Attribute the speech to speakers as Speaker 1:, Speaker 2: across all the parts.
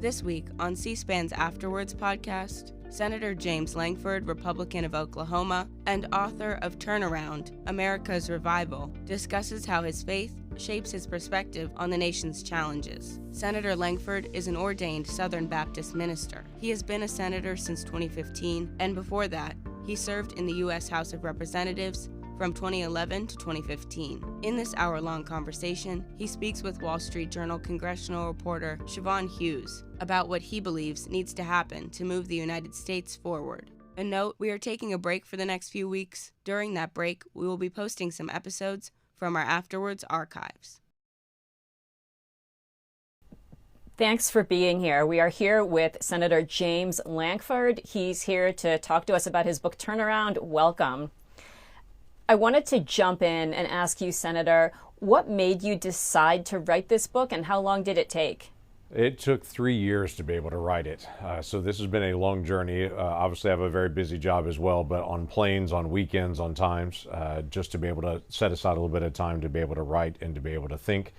Speaker 1: This week on C-SPAN's Afterwards podcast, Senator James Lankford, Republican of Oklahoma, and author of Turnaround, America's Revival, discusses how his faith shapes his perspective on the nation's challenges. Senator Lankford is an ordained Southern Baptist minister. He has been a senator since 2015, and before that, he served in the U.S. House of Representatives from 2011 to 2015. In this hour-long conversation, he speaks with Wall Street Journal congressional reporter Siobhan Hughes about what he believes needs to happen to move the United States forward. A note, we are taking a break for the next few weeks. During that break, we will be posting some episodes from our Afterwards archives.
Speaker 2: Thanks for being here. We are here with Senator James Lankford. He's here to talk to us about his book, Turnaround. Welcome. I wanted to jump in and ask you, Senator, what made you decide to write this book and how long did it take?
Speaker 3: It took 3 years to be able to write it. So this has been a long journey. Obviously, I have a very busy job as well, but on planes, on weekends, on times, just to be able to set aside a little bit of time to be able to write and to be able to think.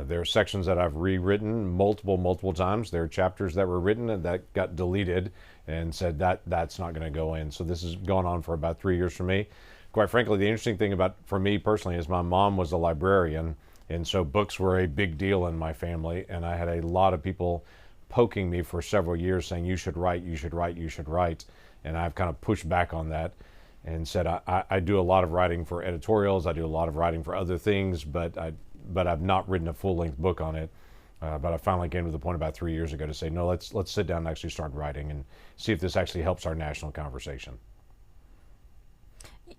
Speaker 3: There are sections that I've rewritten multiple times. There are chapters that were written and that got deleted and said that's not going to go in. So this has gone on for about 3 years for me. Quite frankly, the interesting thing for me personally is my mom was a librarian, and so books were a big deal in my family, and I had a lot of people poking me for several years saying, you should write, you should write, you should write, and I've kind of pushed back on that and said I do a lot of writing for editorials, I do a lot of writing for other things, but I've not written a full-length book on it. But I finally came to the point about 3 years ago to say, no, let's sit down and actually start writing and see if this actually helps our national conversation.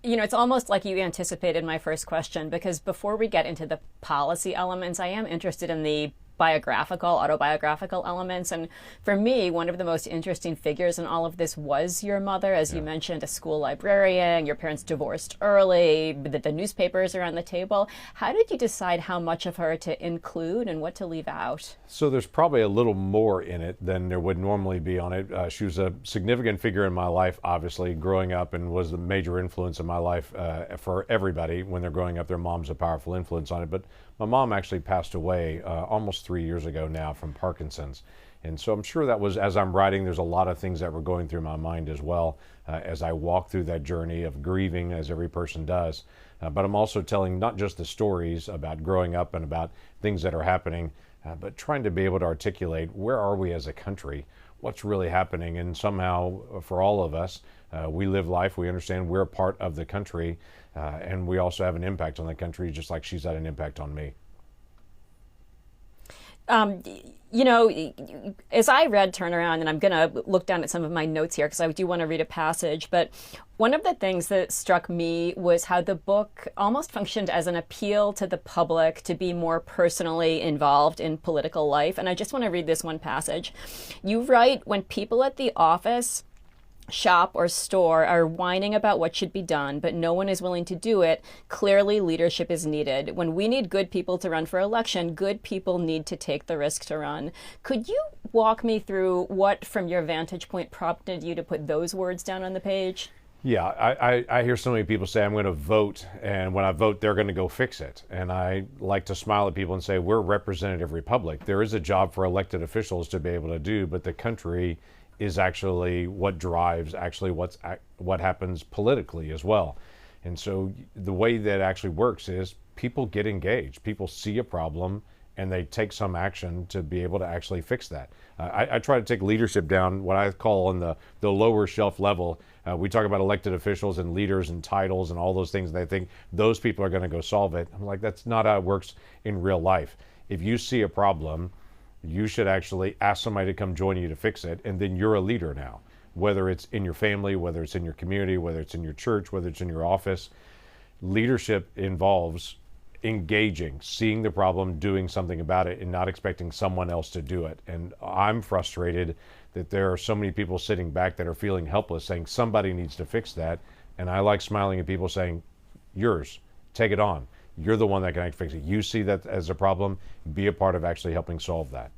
Speaker 2: You know, it's almost like you anticipated my first question, because before we get into the policy elements, I am interested in the autobiographical elements. And for me, one of the most interesting figures in all of this was your mother. As you mentioned, a school librarian, your parents divorced early, the newspapers are on the table. How did you decide how much of her to include and what to leave out? So
Speaker 3: there's probably a little more in it than there would normally be on it. She was a significant figure in my life, obviously, growing up, and was a major influence in my life for everybody. When they're growing up, their mom's a powerful influence on it. But my mom actually passed away almost 3 years ago now from Parkinson's. And so I'm sure that was, as I'm writing, there's a lot of things that were going through my mind as well as I walk through that journey of grieving, as every person does. But I'm also telling not just the stories about growing up and about things that are happening, but trying to be able to articulate where are we as a country, what's really happening. And somehow for all of us, we live life, we understand we're a part of the country, and we also have an impact on the country, just like she's had an impact on me.
Speaker 2: You know, as I read Turnaround, and I'm going to look down at some of my notes here because I do want to read a passage, but one of the things that struck me was how the book almost functioned as an appeal to the public to be more personally involved in political life. And I just want to read this one passage. You write, when people at the office, shop, or store are whining about what should be done, but no one is willing to do it, clearly leadership is needed. When we need good people to run for election, good people need to take the risk to run. Could you walk me through what, from your vantage point, prompted you to put those words down on the page?
Speaker 3: Yeah, I hear so many people say, I'm going to vote, and when I vote, they're going to go fix it. And I like to smile at people and say, we're a representative republic. There is a job for elected officials to be able to do, but the country is actually what drives what happens politically as well. And so the way that actually works is people get engaged. People see a problem and they take some action to be able to actually fix that. I try to take leadership down what I call on the lower shelf level. We talk about elected officials and leaders and titles and all those things, and they think those people are going to go solve it. I'm like, that's not how it works in real life. If you see a problem, you should actually ask somebody to come join you to fix it, and then you're a leader now. Whether it's in your family, whether it's in your community, whether it's in your church, whether it's in your office, leadership involves engaging, seeing the problem, doing something about it, and not expecting someone else to do it. And I'm frustrated that there are so many people sitting back that are feeling helpless, saying somebody needs to fix that. And I like smiling at people saying, yours, take it on. You're the one that can actually fix it. You see that as a problem, be a part of actually helping solve that.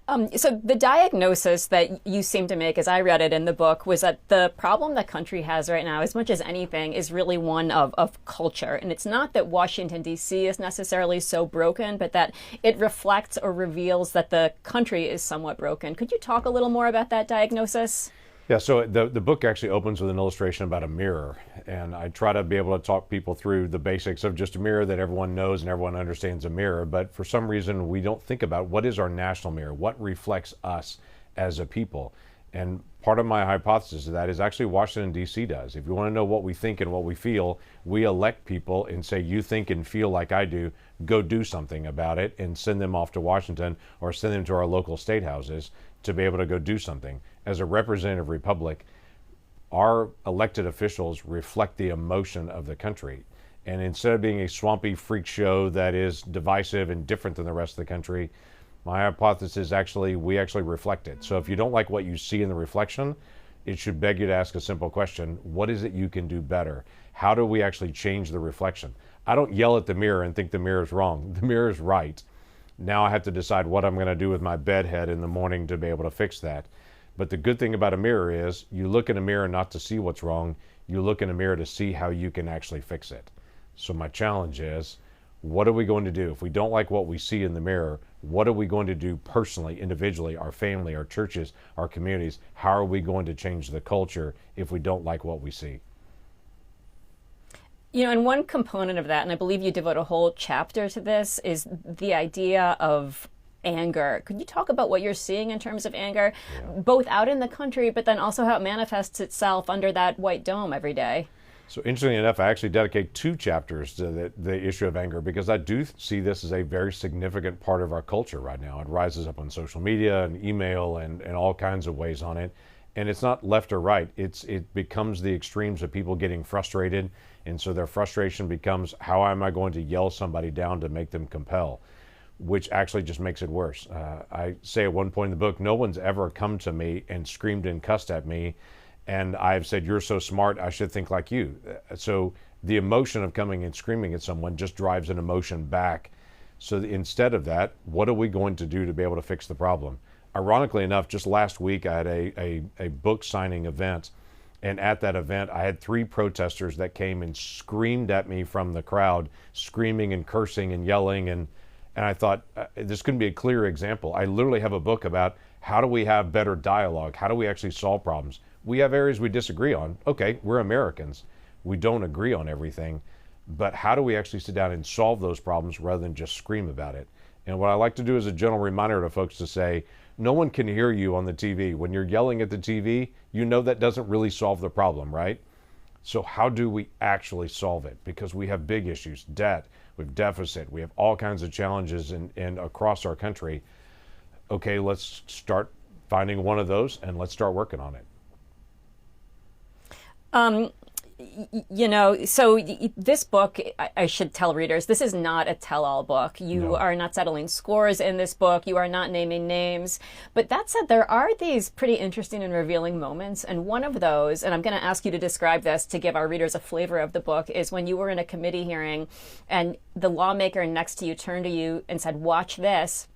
Speaker 2: So the diagnosis that you seem to make, as I read it in the book, was that the problem the country has right now, as much as anything, is really one of culture. And it's not that Washington, D.C. is necessarily so broken, but that it reflects or reveals that the country is somewhat broken. Could you talk a little more about that diagnosis?
Speaker 3: Yeah, so the book actually opens with an illustration about a mirror, and I try to be able to talk people through the basics of just a mirror that everyone knows and everyone understands a mirror, but for some reason we don't think about what is our national mirror, what reflects us as a people. And part of my hypothesis of that is actually Washington, D.C. does. If you want to know what we think and what we feel, we elect people and say, you think and feel like I do, go do something about it, and send them off to Washington or send them to our local state houses to be able to go do something. As a representative republic, our elected officials reflect the emotion of the country. And instead of being a swampy freak show that is divisive and different than the rest of the country, my hypothesis is we actually reflect it. So if you don't like what you see in the reflection, it should beg you to ask a simple question. What is it you can do better? How do we actually change the reflection? I don't yell at the mirror and think the mirror is wrong. The mirror is right. Now I have to decide what I'm going to do with my bed head in the morning to be able to fix that. But the good thing about a mirror is you look in a mirror not to see what's wrong, you look in a mirror to see how you can actually fix it. So my challenge is, what are we going to do? If we don't like what we see in the mirror, what are we going to do personally, individually, our family, our churches, our communities? How are we going to change the culture if we don't like what we see?
Speaker 2: You know, and one component of that, and I believe you devote a whole chapter to this, is the idea of anger. Could you talk about what you're seeing in terms of anger, both out in the country, but then also how it manifests itself under that white dome every day?
Speaker 3: So interestingly enough, I actually dedicate 2 chapters to the issue of anger, because I do see this as a very significant part of our culture right now. It rises up on social media and email and all kinds of ways on it. And it's not left or right. It becomes the extremes of people getting frustrated. And so their frustration becomes, how am I going to yell somebody down to make them compel? Which actually just makes it worse. I say at one point in the book, no one's ever come to me and screamed and cussed at me, and I've said, you're so smart, I should think like you. So the emotion of coming and screaming at someone just drives an emotion back. So instead of that, what are we going to do to be able to fix the problem? Ironically enough, just last week I had a book signing event, and at that event I had 3 protesters that came and screamed at me from the crowd, screaming and cursing and yelling, and I thought, this couldn't be a clearer example. I literally have a book about how do we have better dialogue? How do we actually solve problems? We have areas we disagree on. Okay, we're Americans. We don't agree on everything. But how do we actually sit down and solve those problems rather than just scream about it? And what I like to do is a gentle reminder to folks to say, no one can hear you on the TV. When you're yelling at the TV, you know that doesn't really solve the problem, right? So how do we actually solve it? Because we have big issues, debt, we have deficit, we have all kinds of challenges in across our country. Okay, let's start finding one of those and let's start working on it.
Speaker 2: You know, so this book, I should tell readers, this is not a tell-all book. You are not settling scores in this book. You are not naming names. But that said, there are these pretty interesting and revealing moments. And one of those, and I'm going to ask you to describe this to give our readers a flavor of the book, is when you were in a committee hearing and the lawmaker next to you turned to you and said, watch this.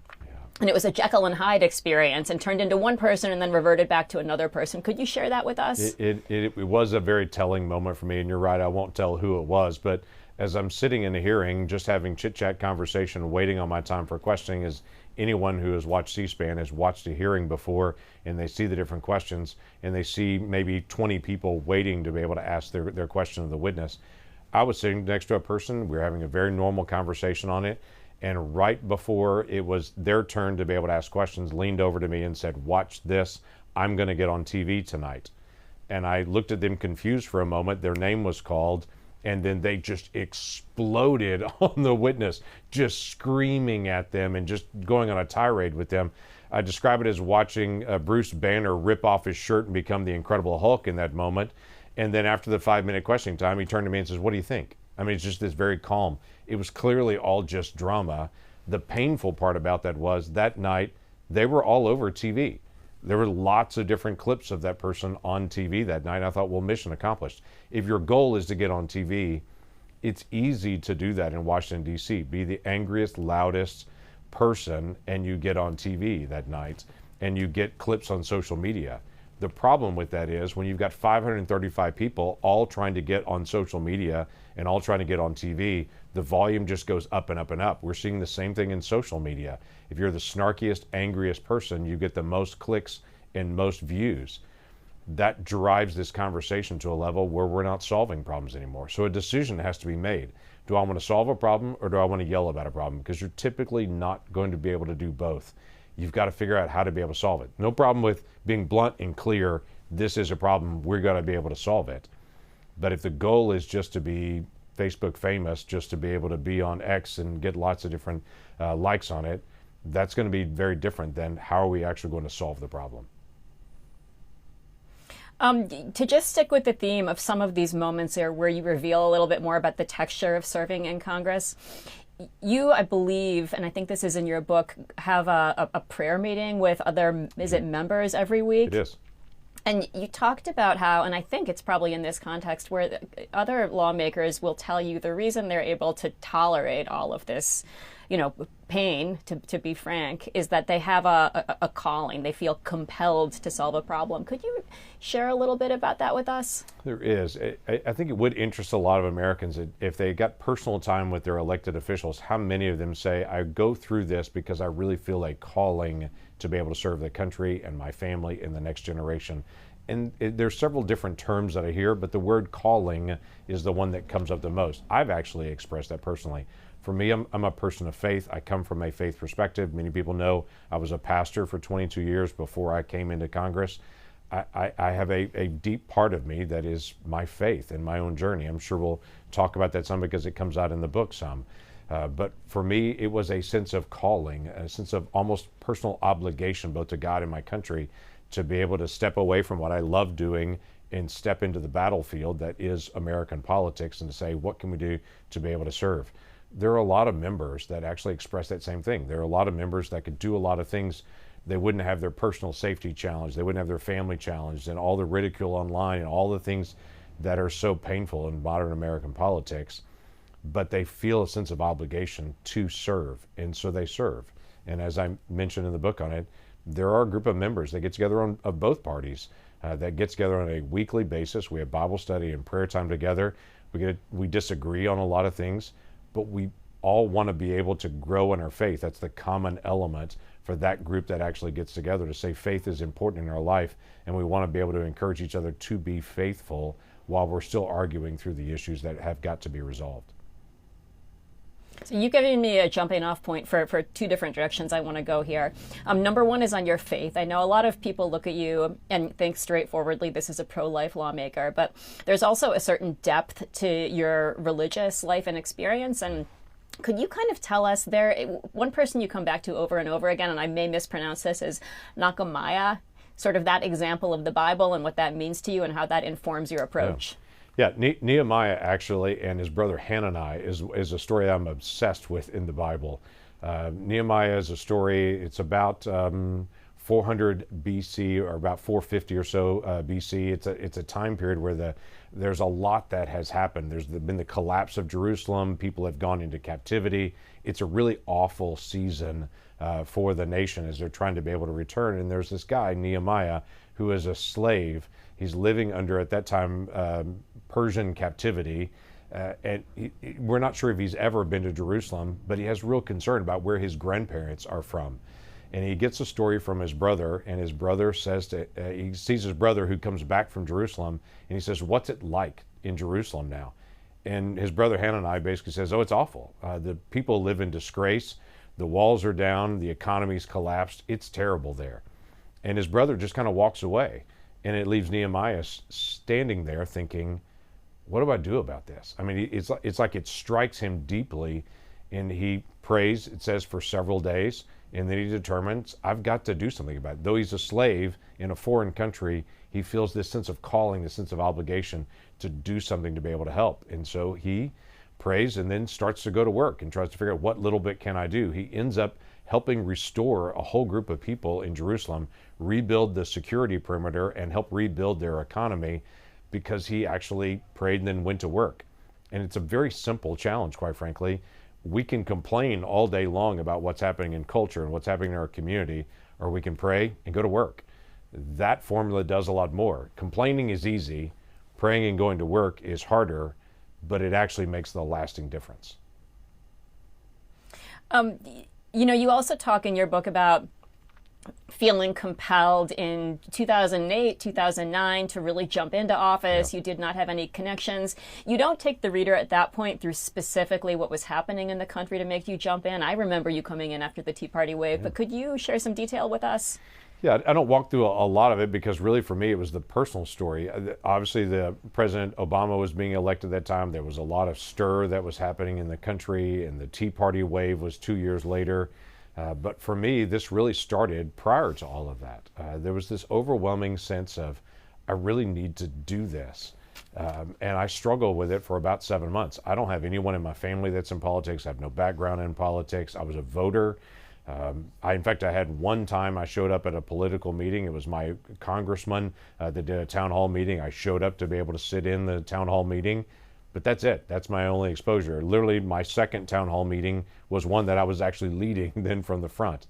Speaker 2: And it was a Jekyll and Hyde experience and turned into one person and then reverted back to another person. Could you share that with us?
Speaker 3: It was a very telling moment for me, and you're right, I won't tell who it was, but as I'm sitting in a hearing, just having chit-chat conversation, waiting on my time for questioning, as anyone who has watched C-SPAN has watched a hearing before, and they see the different questions, and they see maybe 20 people waiting to be able to ask their question of the witness. I was sitting next to a person, we were having a very normal conversation on it, and right before it was their turn to be able to ask questions, leaned over to me and said, watch this, I'm going to get on TV tonight. And I looked at them confused for a moment. Their name was called, and then they just exploded on the witness, just screaming at them and just going on a tirade with them. I describe it as watching Bruce Banner rip off his shirt and become the Incredible Hulk in that moment. And then after the 5-minute questioning time, he turned to me and says, what do you think? I mean, it's just this very calm. It was clearly all just drama. The painful part about that was that night, they were all over TV. There were lots of different clips of that person on TV that night. I thought, well, mission accomplished. If your goal is to get on TV, it's easy to do that in Washington, D.C. Be the angriest, loudest, person and you get on TV that night and you get clips on social media. The problem with that is when you've got 535 people all trying to get on social media and all trying to get on TV, the volume just goes up and up and up. We're seeing the same thing in social media. If you're the snarkiest, angriest person, you get the most clicks and most views. That drives this conversation to a level where we're not solving problems anymore. So a decision has to be made. Do I want to solve a problem or do I want to yell about a problem? Because you're typically not going to be able to do both. You've got to figure out how to be able to solve it. No problem with being blunt and clear. This is a problem. We're going to be able to solve it. But if the goal is just to be Facebook famous, just to be able to be on X and get lots of different likes on it, that's going to be very different than how are we actually going to solve the problem.
Speaker 2: To just stick with the theme of some of these moments here where you reveal a little bit more about the texture of serving in Congress, you, I believe, and I think this is in your book, have a prayer meeting with other, is it members every week?
Speaker 3: It is.
Speaker 2: And you talked about how, and I think it's probably in this context, where other lawmakers will tell you the reason they're able to tolerate all of this, pain, to be frank, is that they have a calling. They feel compelled to solve a problem. Could you share a little bit about that with us?
Speaker 3: There is. I think it would interest a lot of Americans if they got personal time with their elected officials, how many of them say, I go through this because I really feel a calling to be able to serve the country and my family and the next generation. And there's several different terms that I hear, but the word calling is the one that comes up the most. I've actually expressed that personally. For me, I'm a person of faith. I come from a faith perspective. Many people know I was a pastor for 22 years before I came into Congress. I have a deep part of me that is my faith and my own journey. I'm sure we'll talk about that some because it comes out in the book some. But for me, it was a sense of calling, a sense of almost personal obligation, both to God and my country, to be able to step away from what I love doing and step into the battlefield that is American politics and to say, what can we do to be able to serve? There are a lot of members that actually express that same thing. There are a lot of members that could do a lot of things. They wouldn't have their personal safety challenged. They wouldn't have their family challenged, and all the ridicule online and all the things that are so painful in modern American politics. But they feel a sense of obligation to serve, and so they serve. And as I mentioned in the book on it, there are a group of members that get together of both parties that get together on a weekly basis. We have Bible study and prayer time together. We disagree on a lot of things, but we all want to be able to grow in our faith. That's the common element for that group that actually gets together to say faith is important in our life, and we want to be able to encourage each other to be faithful while we're still arguing through the issues that have got to be resolved.
Speaker 2: So you've given me a jumping off point for two different directions I want to go here. Number one is on your faith. I know a lot of people look at you and think straightforwardly this is a pro-life lawmaker, but there's also a certain depth to your religious life and experience. And could you kind of tell us one person you come back to over and over again, and I may mispronounce this, is Nehemiah, sort of that example of the Bible and what that means to you and how that informs your approach.
Speaker 3: Yeah, Nehemiah actually and his brother Hanani is a story I'm obsessed with in the Bible. Nehemiah is a story, it's about 400 BC or about 450 or so BC. It's a time period where there's a lot that has happened. There's been the collapse of Jerusalem. People have gone into captivity. It's a really awful season for the nation as they're trying to be able to return. And there's this guy, Nehemiah, who is a slave. He's living under, at that time, Persian captivity. And we're not sure if he's ever been to Jerusalem, but he has real concern about where his grandparents are from. And he gets a story from his brother, and his brother says he sees his brother who comes back from Jerusalem, and he says, what's it like in Jerusalem now? And his brother Hanani basically says, oh, it's awful. The people live in disgrace. The walls are down. The economy's collapsed. It's terrible there. And his brother just kind of walks away. And it leaves Nehemiah standing there thinking, what do I do about this? I mean, it's like it strikes him deeply, and he prays, it says, for several days, and then he determines, I've got to do something about it. Though he's a slave in a foreign country, he feels this sense of calling, this sense of obligation to do something to be able to help. And so he prays and then starts to go to work and tries to figure out what little bit can I do. He ends up helping restore a whole group of people in Jerusalem, rebuild the security perimeter, and help rebuild their economy because he actually prayed and then went to work. And it's a very simple challenge, quite frankly. We can complain all day long about what's happening in culture and what's happening in our community, or we can pray and go to work. That formula does a lot more. Complaining is easy, praying and going to work is harder, but it actually makes the lasting difference.
Speaker 2: You also talk in your book about feeling compelled in 2008, 2009 to really jump into office. Yeah. You did not have any connections. You don't take the reader at that point through specifically what was happening in the country to make you jump in. I remember you coming in after the Tea Party wave, but could you share some detail with us?
Speaker 3: Yeah, I don't walk through a lot of it because really for me it was the personal story. Obviously, the President Obama was being elected at that time. There was a lot of stir that was happening in the country, and the Tea Party wave was 2 years later. But for me, this really started prior to all of that. There was this overwhelming sense of, I really need to do this. And I struggled with it for about 7 months. I don't have anyone in my family that's in politics. I have no background in politics. I was a voter. In fact, I had one time I showed up at a political meeting. It was my congressman that did a town hall meeting. I showed up to be able to sit in the town hall meeting. But that's it. That's my only exposure. Literally, my second town hall meeting was one that I was actually leading then from the front.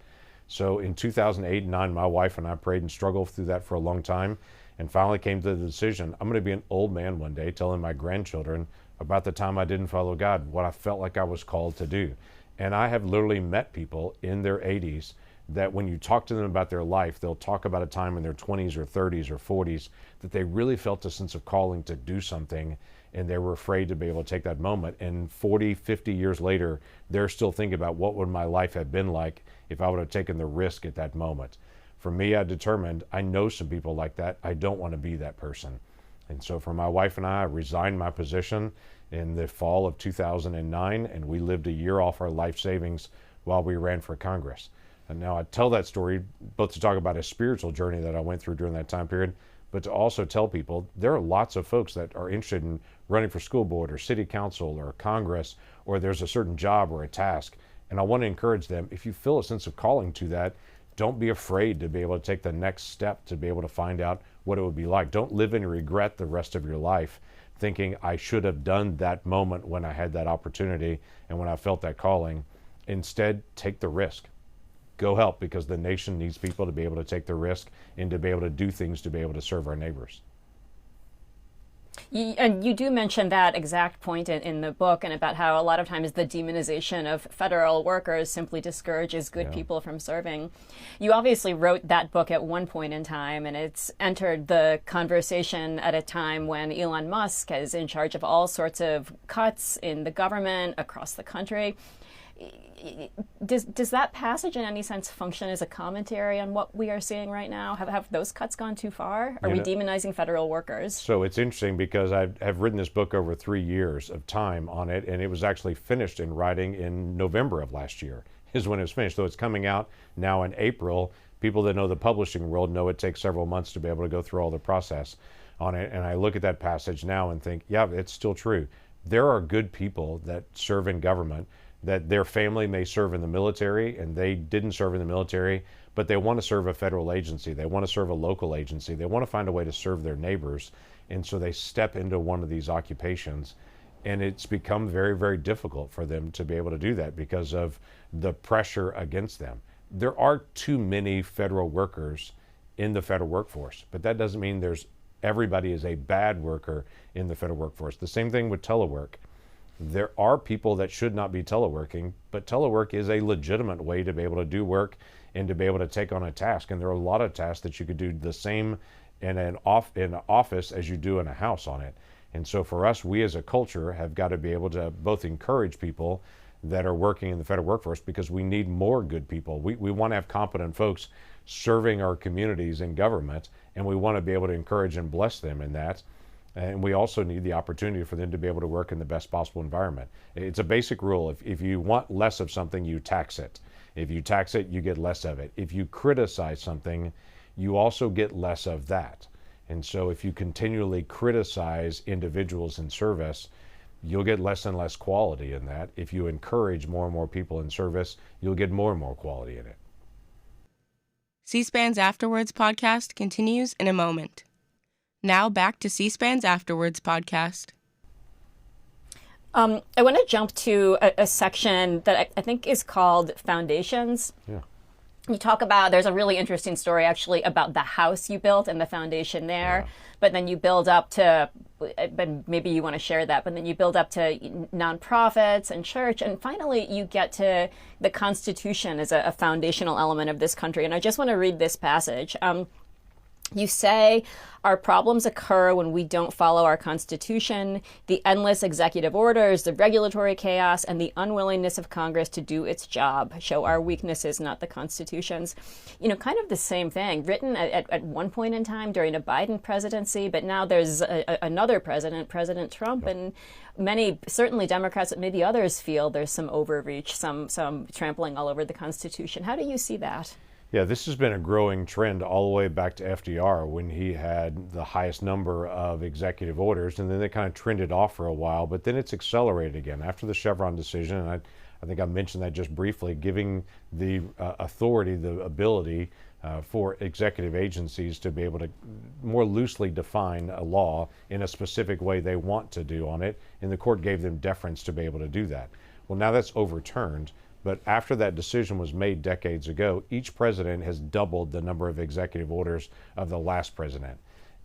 Speaker 3: So in 2008 and 9, my wife and I prayed and struggled through that for a long time and finally came to the decision, I'm going to be an old man one day telling my grandchildren about the time I didn't follow God, what I felt like I was called to do. And I have literally met people in their 80s that when you talk to them about their life, they'll talk about a time in their 20s or 30s or 40s that they really felt a sense of calling to do something, and they were afraid to be able to take that moment. And 40, 50 years later, they're still thinking about what would my life have been like if I would have taken the risk at that moment. For me, I determined, I know some people like that. I don't want to be that person. And so for my wife and I resigned my position in the fall of 2009, and we lived a year off our life savings while we ran for Congress. And now I tell that story both to talk about a spiritual journey that I went through during that time period, but to also tell people there are lots of folks that are interested in running for school board or city council or Congress, or there's a certain job or a task. And I want to encourage them, if you feel a sense of calling to that, don't be afraid to be able to take the next step to be able to find out what it would be like. Don't live in regret the rest of your life, thinking I should have done that moment when I had that opportunity and when I felt that calling. Instead, take the risk. Go help, because the nation needs people to be able to take the risk and to be able to do things to be able to serve our neighbors.
Speaker 2: And you do mention that exact point in the book, and about how a lot of times the demonization of federal workers simply discourages good people from serving. You obviously wrote that book at one point in time, and it's entered the conversation at a time when Elon Musk is in charge of all sorts of cuts in the government across the country. Does that passage in any sense function as a commentary on what we are seeing right now? Have those cuts gone too far? Are we demonizing federal workers?
Speaker 3: So it's interesting because I've written this book over 3 years of time on it, and it was actually finished in writing in November of last year is when it was finished. So it's coming out now in April. People that know the publishing world know it takes several months to be able to go through all the process on it. And I look at that passage now and think, yeah, it's still true. There are good people that serve in government, that their family may serve in the military and they didn't serve in the military, but they want to serve a federal agency. They want to serve a local agency. They want to find a way to serve their neighbors. And so they step into one of these occupations, and it's become very, very difficult for them to be able to do that because of the pressure against them. There are too many federal workers in the federal workforce, but that doesn't mean everybody is a bad worker in the federal workforce. The same thing with telework. There are people that should not be teleworking, but telework is a legitimate way to be able to do work and to be able to take on a task. And there are a lot of tasks that you could do the same in an office as you do in a house on it. And so for us, we as a culture have got to be able to both encourage people that are working in the federal workforce, because we need more good people. We want to have competent folks serving our communities in government, and we want to be able to encourage and bless them in that. And we also need the opportunity for them to be able to work in the best possible environment. It's a basic rule. If you want less of something, you tax it. If you tax it, you get less of it. If you criticize something, you also get less of that. And so if you continually criticize individuals in service, you'll get less and less quality in that. If you encourage more and more people in service, you'll get more and more quality in it.
Speaker 1: C-SPAN's Afterwards podcast continues in a moment. Now back to C-SPAN's Afterwards podcast.
Speaker 2: I want to jump to a section that I think is called Foundations.
Speaker 3: Yeah.
Speaker 2: You talk about, there's a really interesting story actually about the house you built and the foundation there,
Speaker 3: Yeah.
Speaker 2: but then you build up to, but maybe you want to share that, but then you build up to nonprofits and church, and finally you get to the Constitution as a foundational element of this country. And I just want to read this passage. You say, our problems occur when we don't follow our Constitution, the endless executive orders, the regulatory chaos, and the unwillingness of Congress to do its job show our weaknesses, not the Constitution's. You know, kind of the same thing, written at one point in time during a Biden presidency, but now there's another president, President Trump, and many, certainly Democrats, but maybe others feel there's some overreach, some trampling all over the Constitution. How do you see that?
Speaker 3: Yeah, this has been a growing trend all the way back to FDR when he had the highest number of executive orders, and then they kind of trended off for a while, but then it's accelerated again after the Chevron decision. And I think I mentioned that just briefly, giving the authority, the ability for executive agencies to be able to more loosely define a law in a specific way they want to do on it, and the court gave them deference to be able to do that. Well, now that's overturned. But after that decision was made decades ago, each president has doubled the number of executive orders of the last president.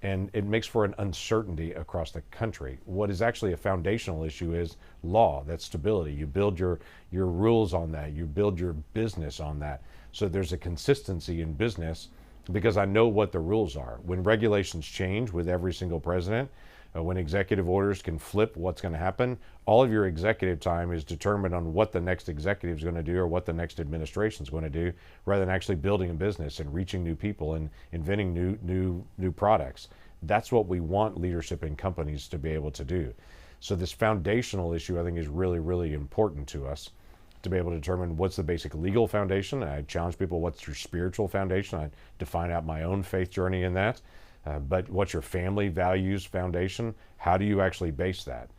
Speaker 3: And it makes for an uncertainty across the country. What is actually a foundational issue is law, that's stability. You build your rules on that. You build your business on that. So there's a consistency in business because I know what the rules are. When regulations change with every single president, when executive orders can flip what's going to happen, all of your executive time is determined on what the next executive is going to do or what the next administration is going to do, rather than actually building a business and reaching new people and inventing new products. That's what we want leadership in companies to be able to do. So this foundational issue, I think, is really, really important to us to be able to determine what's the basic legal foundation. I challenge people, what's your spiritual foundation? I define out my own faith journey in that. But what's your family values foundation? How do you actually base that?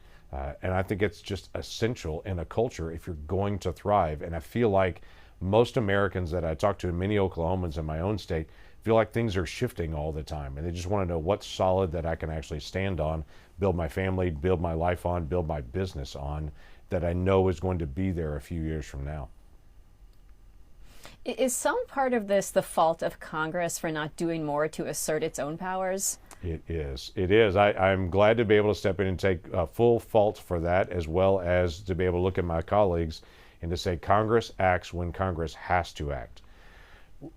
Speaker 3: And I think it's just essential in a culture if you're going to thrive. And I feel like most Americans that I talk to, and many Oklahomans in my own state, feel like things are shifting all the time. And they just want to know what's solid that I can actually stand on, build my family, build my life on, build my business on, that I know is going to be there a few years from now.
Speaker 2: Is some part of this the fault of Congress for not doing more to assert its own powers?
Speaker 3: It is. It is. I'm glad to be able to step in and take full fault for that, as well as to be able to look at my colleagues and to say Congress acts when Congress has to act.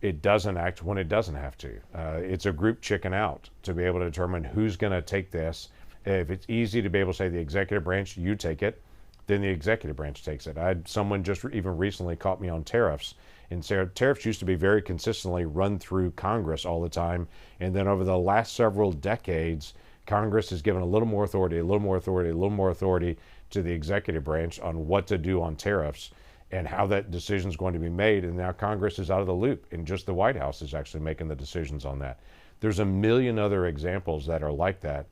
Speaker 3: It doesn't act when it doesn't have to. It's a group chicken out to be able to determine who's going to take this. If it's easy to be able to say the executive branch, you take it, then the executive branch takes it. I had someone just even recently caught me on tariffs. And so tariffs used to be very consistently run through Congress all the time. And then over the last several decades, Congress has given a little more authority, a little more authority, a little more authority to the executive branch on what to do on tariffs and how that decision is going to be made. And now Congress is out of the loop, and just the White House is actually making the decisions on that. There's a million other examples that are like that.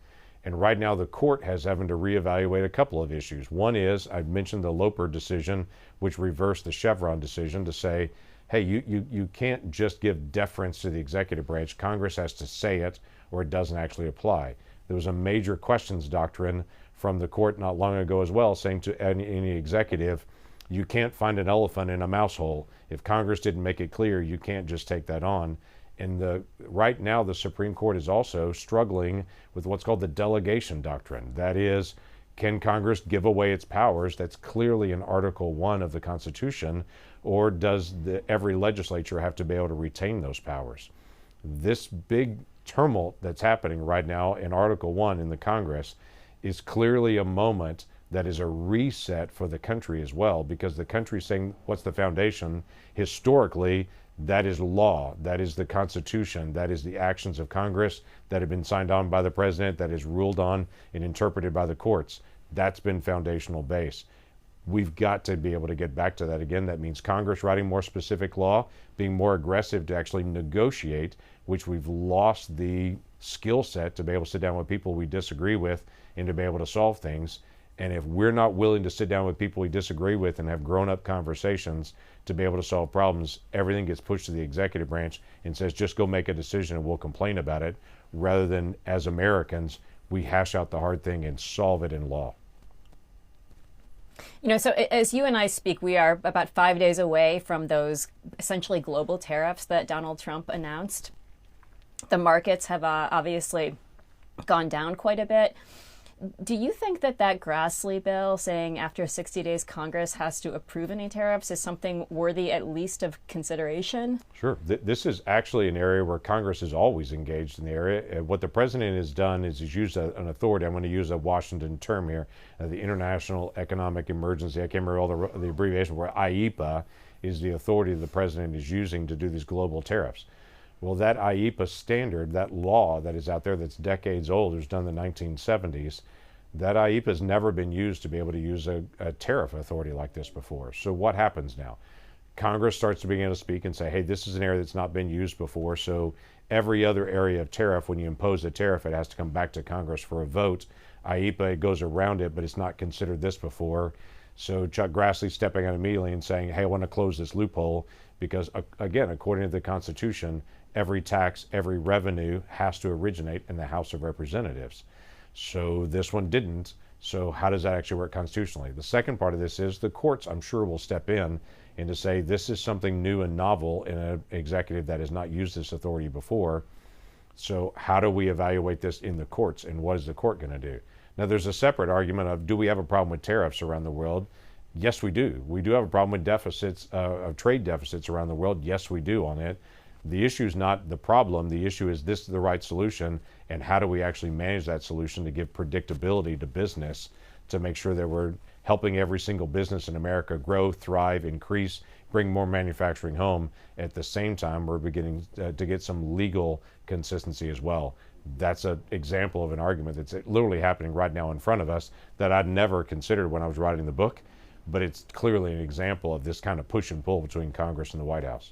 Speaker 3: And right now the court has having to reevaluate a couple of issues. One is, I mentioned the Loper decision, which reversed the Chevron decision to say, hey, you can't just give deference to the executive branch. Congress has to say it or it doesn't actually apply. There was a major questions doctrine from the court not long ago as well, saying to any executive, you can't find an elephant in a mouse hole. If Congress didn't make it clear, you can't just take that on. And right now, the Supreme Court is also struggling with what's called the delegation doctrine. That is, can Congress give away its powers? That's clearly in Article 1 of the Constitution, or does every legislature have to be able to retain those powers? This big tumult that's happening right now in Article 1 in the Congress is clearly a moment that is a reset for the country as well, because the country is saying, what's the foundation? Historically, that is law, that is the Constitution, that is the actions of Congress that have been signed on by the president, that is ruled on and interpreted by the courts. That's been foundational base. We've got to be able to get back to that again. That means Congress writing more specific law, being more aggressive to actually negotiate, which we've lost the skill set to be able to sit down with people we disagree with and to be able to solve things. And if we're not willing to sit down with people we disagree with and have grown-up conversations to be able to solve problems, everything gets pushed to the executive branch and says, just go make a decision and we'll complain about it, rather than, as Americans, we hash out the hard thing and solve it in law.
Speaker 2: So as you and I speak, we are about 5 days away from those essentially global tariffs that Donald Trump announced. The markets have obviously gone down quite a bit. Do you think that Grassley bill saying after 60 days Congress has to approve any tariffs is something worthy at least of consideration?
Speaker 3: Sure. This is actually an area where Congress is always engaged in the area. What the president has done is he's used an authority. I'm going to use a Washington term here, the International Economic Emergency. I can't remember all the abbreviation, where IEPA is the authority the president is using to do these global tariffs. Well, that IEPA standard, that law that is out there that's decades old, it was done in the 1970s, that IEPA has never been used to be able to use a tariff authority like this before. So what happens now? Congress starts to begin to speak and say, hey, this is an area that's not been used before, so every other area of tariff, when you impose a tariff, it has to come back to Congress for a vote. IEPA goes around it, but it's not considered this before. So Chuck Grassley stepping out immediately and saying, hey, I want to close this loophole because, again, according to the Constitution, every tax, every revenue has to originate in the House of Representatives. So this one didn't. So how does that actually work constitutionally? The second part of this is the courts, I'm sure, will step in and to say this is something new and novel in an executive that has not used this authority before. So how do we evaluate this in the courts, and what is the court going to do? Now, there's a separate argument of, do we have a problem with tariffs around the world? Yes, we do. We do have a problem with deficits, of trade deficits around the world. Yes, we do on it. The issue is not the problem. The issue is, this is the right solution, and how do we actually manage that solution to give predictability to business, to make sure that we're helping every single business in America grow, thrive, increase, bring more manufacturing home. At the same time, we're beginning to get some legal consistency as well. That's an example of an argument that's literally happening right now in front of us that I'd never considered when I was writing the book, but it's clearly an example of this kind of push and pull between Congress and the White House.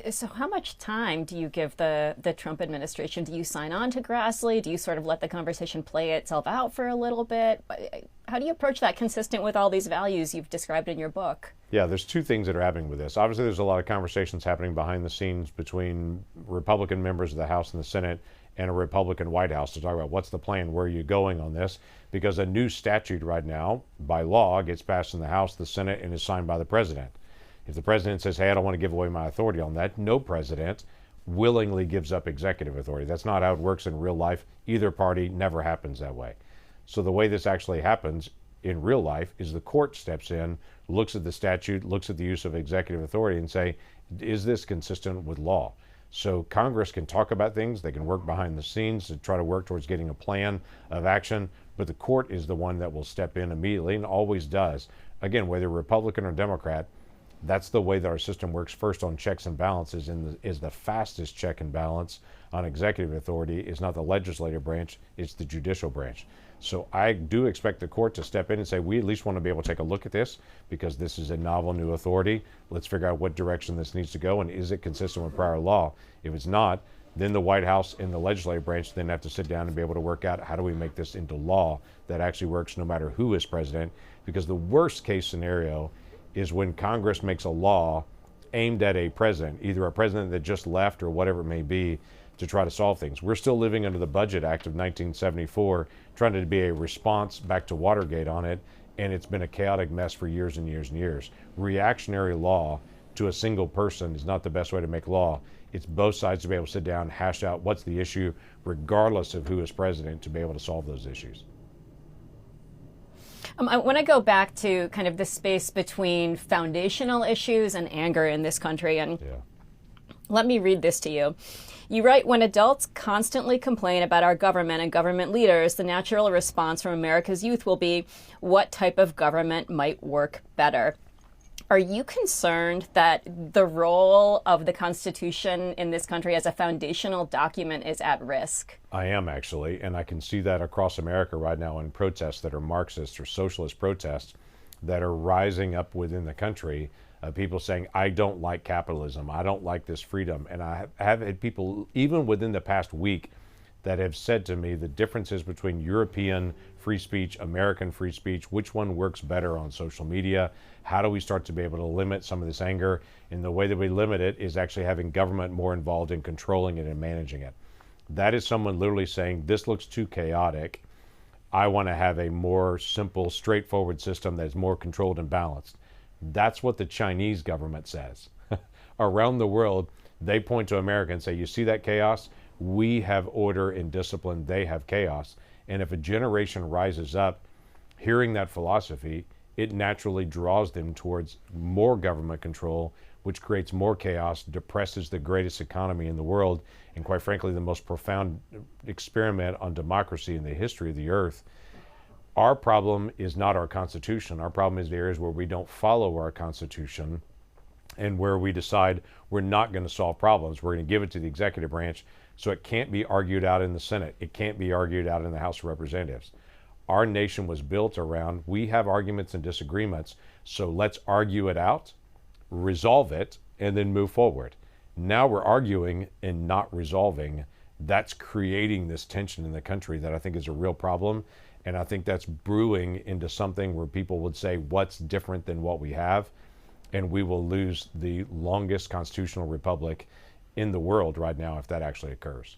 Speaker 2: So how much time do you give the Trump administration? Do you sign on to Grassley? Do you sort of let the conversation play itself out for a little bit? How do you approach that consistent with all these values you've described in your book?
Speaker 3: Yeah, there's two things that are happening with this. Obviously, there's a lot of conversations happening behind the scenes between Republican members of the House and the Senate and a Republican White House to talk about what's the plan, where are you going on this? Because a new statute right now, by law, gets passed in the House, the Senate, and is signed by the president. If the president says, hey, I don't want to give away my authority on that, no president willingly gives up executive authority. That's not how it works in real life. Either party, never happens that way. So the way this actually happens in real life is the court steps in, looks at the statute, looks at the use of executive authority and say, is this consistent with law? So Congress can talk about things, they can work behind the scenes to try to work towards getting a plan of action, but the court is the one that will step in immediately and always does. Again, whether Republican or Democrat, that's the way that our system works. First on checks and balances, is the fastest check and balance on executive authority is not the legislative branch, it's the judicial branch. So I do expect the court to step in and say, we at least want to be able to take a look at this because this is a novel new authority. Let's figure out what direction this needs to go, and is it consistent with prior law? If it's not, then the White House and the legislative branch then have to sit down and be able to work out, how do we make this into law that actually works no matter who is president? Because the worst case scenario is when Congress makes a law aimed at a president, either a president that just left or whatever it may be, to try to solve things. We're still living under the Budget Act of 1974, trying to be a response back to Watergate on it, and it's been a chaotic mess for years and years and years. Reactionary law to a single person is not the best way to make law. It's both sides to be able to sit down, hash out what's the issue, regardless of who is president, to be able to solve those issues.
Speaker 2: I want to go back to kind of the space between foundational issues and anger in this country. And let me read this to you. You write, when adults constantly complain about our government and government leaders, the natural response from America's youth will be, what type of government might work better? Are you concerned that the role of the Constitution in this country as a foundational document is at risk?
Speaker 3: I am, actually, and I can see that across America right now in protests that are Marxist or socialist protests that are rising up within the country. People saying, I don't like capitalism, I don't like this freedom. And I have had people, even within the past week, that have said to me the differences between European free speech, American free speech, which one works better on social media, how do we start to be able to limit some of this anger? And the way that we limit it is actually having government more involved in controlling it and managing it. That is someone literally saying, this looks too chaotic. I want to have a more simple, straightforward system that is more controlled and balanced. That's what the Chinese government says. Around the world, they point to America and say, you see that chaos? We have order and discipline. They have chaos. And if a generation rises up hearing that philosophy, it naturally draws them towards more government control, which creates more chaos, depresses the greatest economy in the world, and quite frankly, the most profound experiment on democracy in the history of the earth. Our problem is not our Constitution. Our problem is the areas where we don't follow our Constitution and where we decide we're not going to solve problems. We're going to give it to the executive branch so it can't be argued out in the Senate. It can't be argued out in the House of Representatives. Our nation was built around, we have arguments and disagreements, so let's argue it out, resolve it, and then move forward. Now we're arguing and not resolving. That's creating this tension in the country that I think is a real problem. And I think that's brewing into something where people would say, what's different than what we have? And we will lose the longest constitutional republic in the world right now if that actually occurs.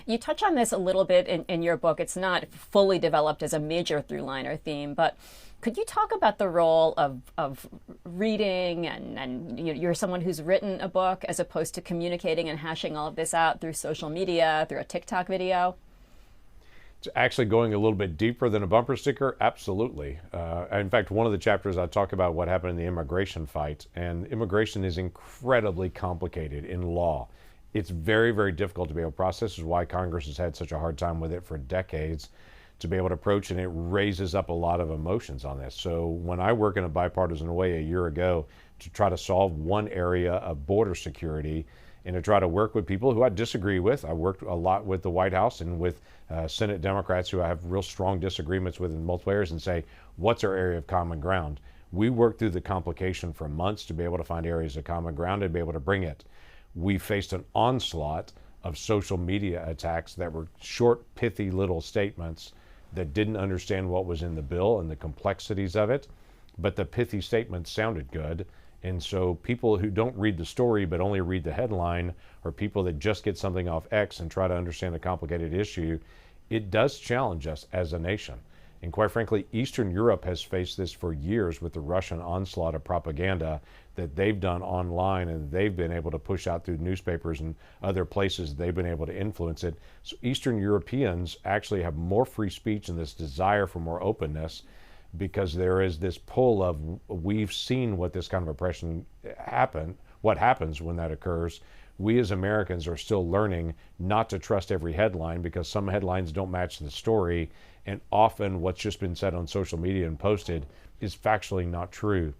Speaker 2: You touch on this a little bit in your book. It's not fully developed as a major through line or theme, but could you talk about the role of reading and you're someone who's written a book as opposed to communicating and hashing all of this out through social media, through a TikTok video?
Speaker 3: It's actually going a little bit deeper than a bumper sticker, absolutely. In fact, one of the chapters I talk about what happened in the immigration fight, and immigration is incredibly complicated in law. It's very, very difficult to be able to process. This is why Congress has had such a hard time with it for decades to be able to approach, and it raises up a lot of emotions on this. So when I work in a bipartisan way a year ago to try to solve one area of border security and to try to work with people who I disagree with, I worked a lot with the White House and with Senate Democrats who I have real strong disagreements with in multiple areas, and say, what's our area of common ground? We worked through the complication for months to be able to find areas of common ground and be able to bring it. We faced an onslaught of social media attacks that were short, pithy little statements that didn't understand what was in the bill and the complexities of it, but the pithy statements sounded good. And so people who don't read the story but only read the headline, or people that just get something off X and try to understand the complicated issue, it does challenge us as a nation. And quite frankly, Eastern Europe has faced this for years with the Russian onslaught of propaganda that they've done online, and they've been able to push out through newspapers and other places. They've been able to influence it. So Eastern Europeans actually have more free speech and this desire for more openness, because there is this pull of, we've seen what this kind of oppression happen, what happens when that occurs. We as Americans are still learning not to trust every headline, because some headlines don't match the story, and often what's just been said on social media and posted is factually not true.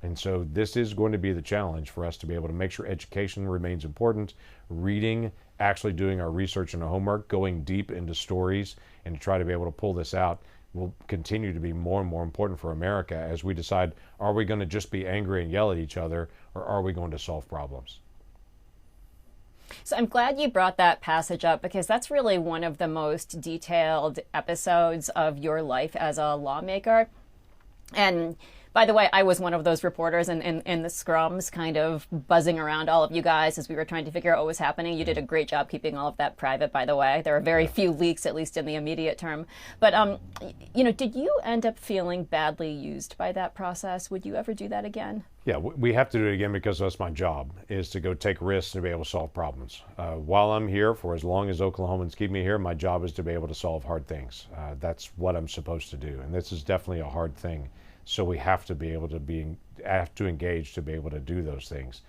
Speaker 3: And so this is going to be the challenge for us to be able to make sure education remains important, reading, actually doing our research and our homework, going deep into stories, and to try to be able to pull this out will continue to be more and more important for America as we decide, are we going to just be angry and yell at each other, or are we going to solve problems?
Speaker 2: So I'm glad you brought that passage up, because that's really one of the most detailed episodes of your life as a lawmaker. And by the way, I was one of those reporters in the scrums, kind of buzzing around all of you guys as we were trying to figure out what was happening. You did a great job keeping all of that private, by the way. There were very few leaks, at least in the immediate term. But, did you end up feeling badly used by that process? Would you ever do that again?
Speaker 3: Yeah, we have to do it again, because that's my job, is to go take risks and be able to solve problems. While I'm here, for as long as Oklahomans keep me here, my job is to be able to solve hard things. That's what I'm supposed to do, and this is definitely a hard thing. So we have to be able to engage to be able to do those things.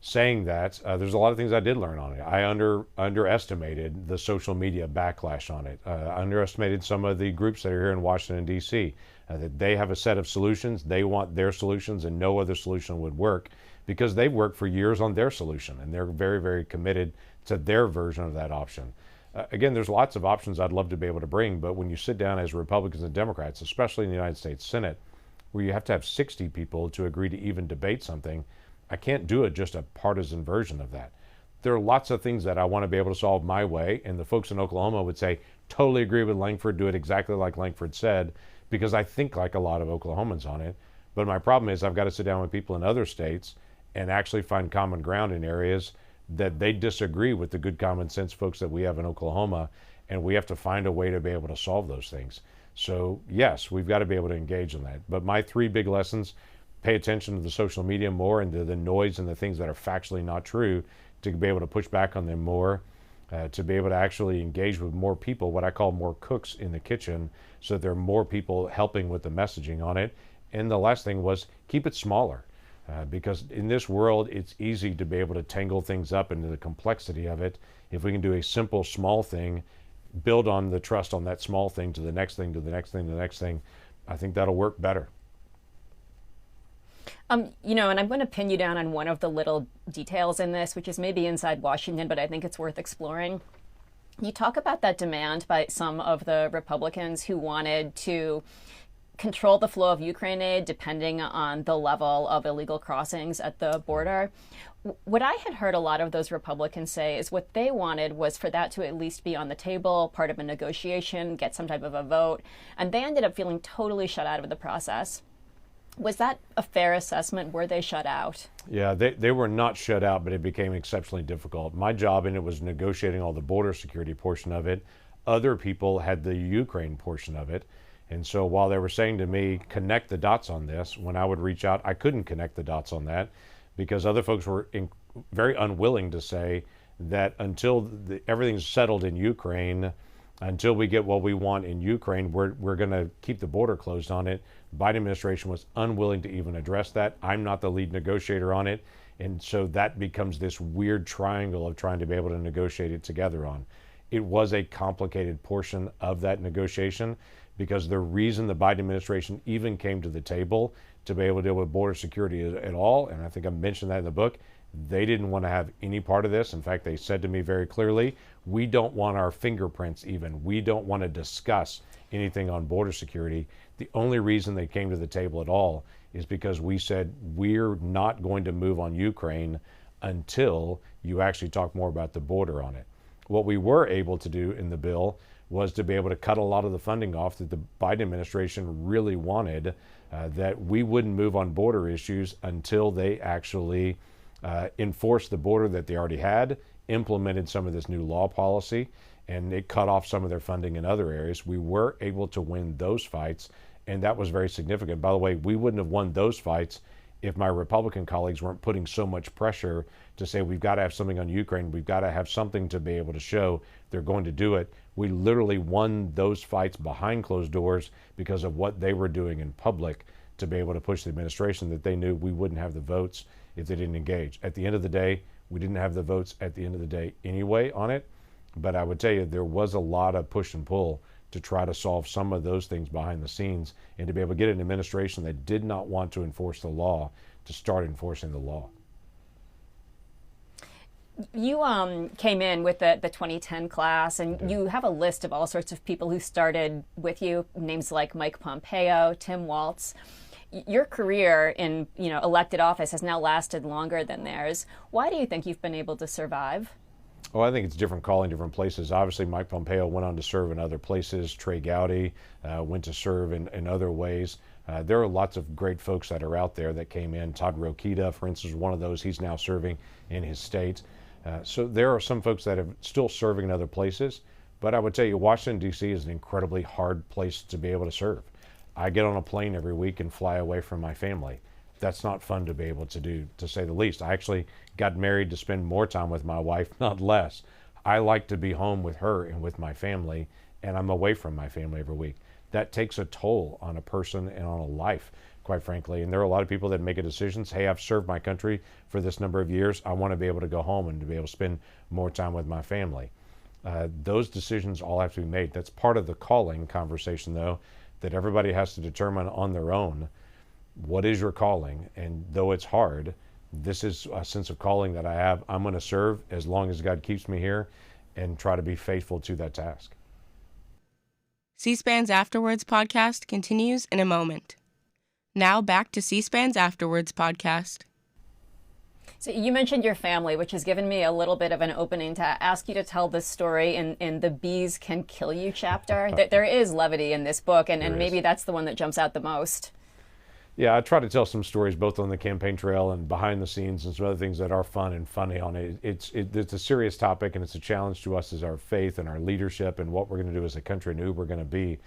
Speaker 3: Saying that, there's a lot of things I did learn on it. I underestimated the social media backlash on it. I underestimated some of the groups that are here in Washington, D.C., that they have a set of solutions. They want their solutions, and no other solution would work, because they've worked for years on their solution, and they're very, very committed to their version of that option. Again, there's lots of options I'd love to be able to bring, but when you sit down as Republicans and Democrats, especially in the United States Senate, where you have to have 60 people to agree to even debate something, I can't do it just a partisan version of that. There are lots of things that I want to be able to solve my way, and the folks in Oklahoma would say, totally agree with Lankford, do it exactly like Lankford said, because I think like a lot of Oklahomans on it. But my problem is I've got to sit down with people in other states and actually find common ground in areas that they disagree with the good common sense folks that we have in Oklahoma. and we have to find a way to be able to solve those things. So yes, we've got to be able to engage in that. But my three big lessons: pay attention to the social media more and to the noise and the things that are factually not true, to be able to push back on them more, to be able to actually engage with more people, what I call more cooks in the kitchen, so that there are more people helping with the messaging on it. And the last thing was keep it smaller, because in this world, it's easy to be able to tangle things up into the complexity of it. If we can do a simple, small thing, build on the trust on that small thing to the next thing, to the next thing, to the next thing, I think that'll work better.
Speaker 2: And I'm going to pin you down on one of the little details in this, which is maybe inside Washington, but I think it's worth exploring. You talk about that demand by some of the Republicans who wanted to control the flow of Ukraine aid depending on the level of illegal crossings at the border. What I had heard a lot of those Republicans say is what they wanted was for that to at least be on the table, part of a negotiation, get some type of a vote, and they ended up feeling totally shut out of the process. Was that a fair assessment? Were they shut out?
Speaker 3: Yeah, they were not shut out, but it became exceptionally difficult. My job in it was negotiating all the border security portion of it. Other people had the Ukraine portion of it. And so while they were saying to me, connect the dots on this, when I would reach out, I couldn't connect the dots on that, because other folks were very unwilling to say that until everything's settled in Ukraine, until we get what we want in Ukraine, we're going to keep the border closed on it. The Biden administration was unwilling to even address that. I'm not the lead negotiator on it. And so that becomes this weird triangle of trying to be able to negotiate it together on. It was a complicated portion of that negotiation, because the reason the Biden administration even came to the table to be able to deal with border security at all, and I think I mentioned that in the book, they didn't want to have any part of this. In fact, they said to me very clearly, we don't want our fingerprints even. We don't want to discuss anything on border security. The only reason they came to the table at all is because we said we're not going to move on Ukraine until you actually talk more about the border on it. What we were able to do in the bill was to be able to cut a lot of the funding off that the Biden administration really wanted, that we wouldn't move on border issues until they actually enforced the border that they already had, implemented some of this new law policy, and it cut off some of their funding in other areas. We were able to win those fights, and that was very significant. By the way, we wouldn't have won those fights if my Republican colleagues weren't putting so much pressure to say we've got to have something on Ukraine, we've got to have something to be able to show they're going to do it. We literally won those fights behind closed doors because of what they were doing in public to be able to push the administration that they knew we wouldn't have the votes if they didn't engage. At the end of the day, we didn't have the votes at the end of the day anyway on it, but I would tell you there was a lot of push and pull to try to solve some of those things behind the scenes, and to be able to get an administration that did not want to enforce the law to start enforcing the law.
Speaker 2: You came in with the 2010 class, and you have a list of all sorts of people who started with you, names like Mike Pompeo, Tim Walz. Your career in elected office has now lasted longer than theirs. Why do you think you've been able to survive?
Speaker 3: Oh, I think it's different calling, different places. Obviously, Mike Pompeo went on to serve in other places. Trey Gowdy went to serve in other ways. There are lots of great folks that are out there that came in. Todd Rokita, for instance, is one of those. He's now serving in his state. So there are some folks that are still serving in other places. But I would tell you, Washington, D.C. is an incredibly hard place to be able to serve. I get on a plane every week and fly away from my family. That's not fun to be able to do, to say the least. I actually got married to spend more time with my wife, not less. I like to be home with her and with my family, and I'm away from my family every week. That takes a toll on a person and on a life, quite frankly. And there are a lot of people that make a decision, hey, I've served my country for this number of years. I want to be able to go home and to be able to spend more time with my family. Those decisions all have to be made. That's part of the calling conversation, though, that everybody has to determine on their own. What is your calling? And though it's hard, this is a sense of calling that I have. I'm going to serve as long as God keeps me here and try to be faithful to that task.
Speaker 1: C-SPAN's Afterwards podcast continues in a moment. Now back to C-SPAN's Afterwards podcast.
Speaker 2: So you mentioned your family, which has given me a little bit of an opening to ask you to tell this story in the Bees Can Kill You chapter. There is levity in this book, and maybe that's the one that jumps out the most.
Speaker 3: Yeah, I try to tell some stories both on the campaign trail and behind the scenes and some other things that are fun and funny on it. It's a serious topic, and it's a challenge to us as our faith and our leadership and what we're going to do as a country and who we're going to be.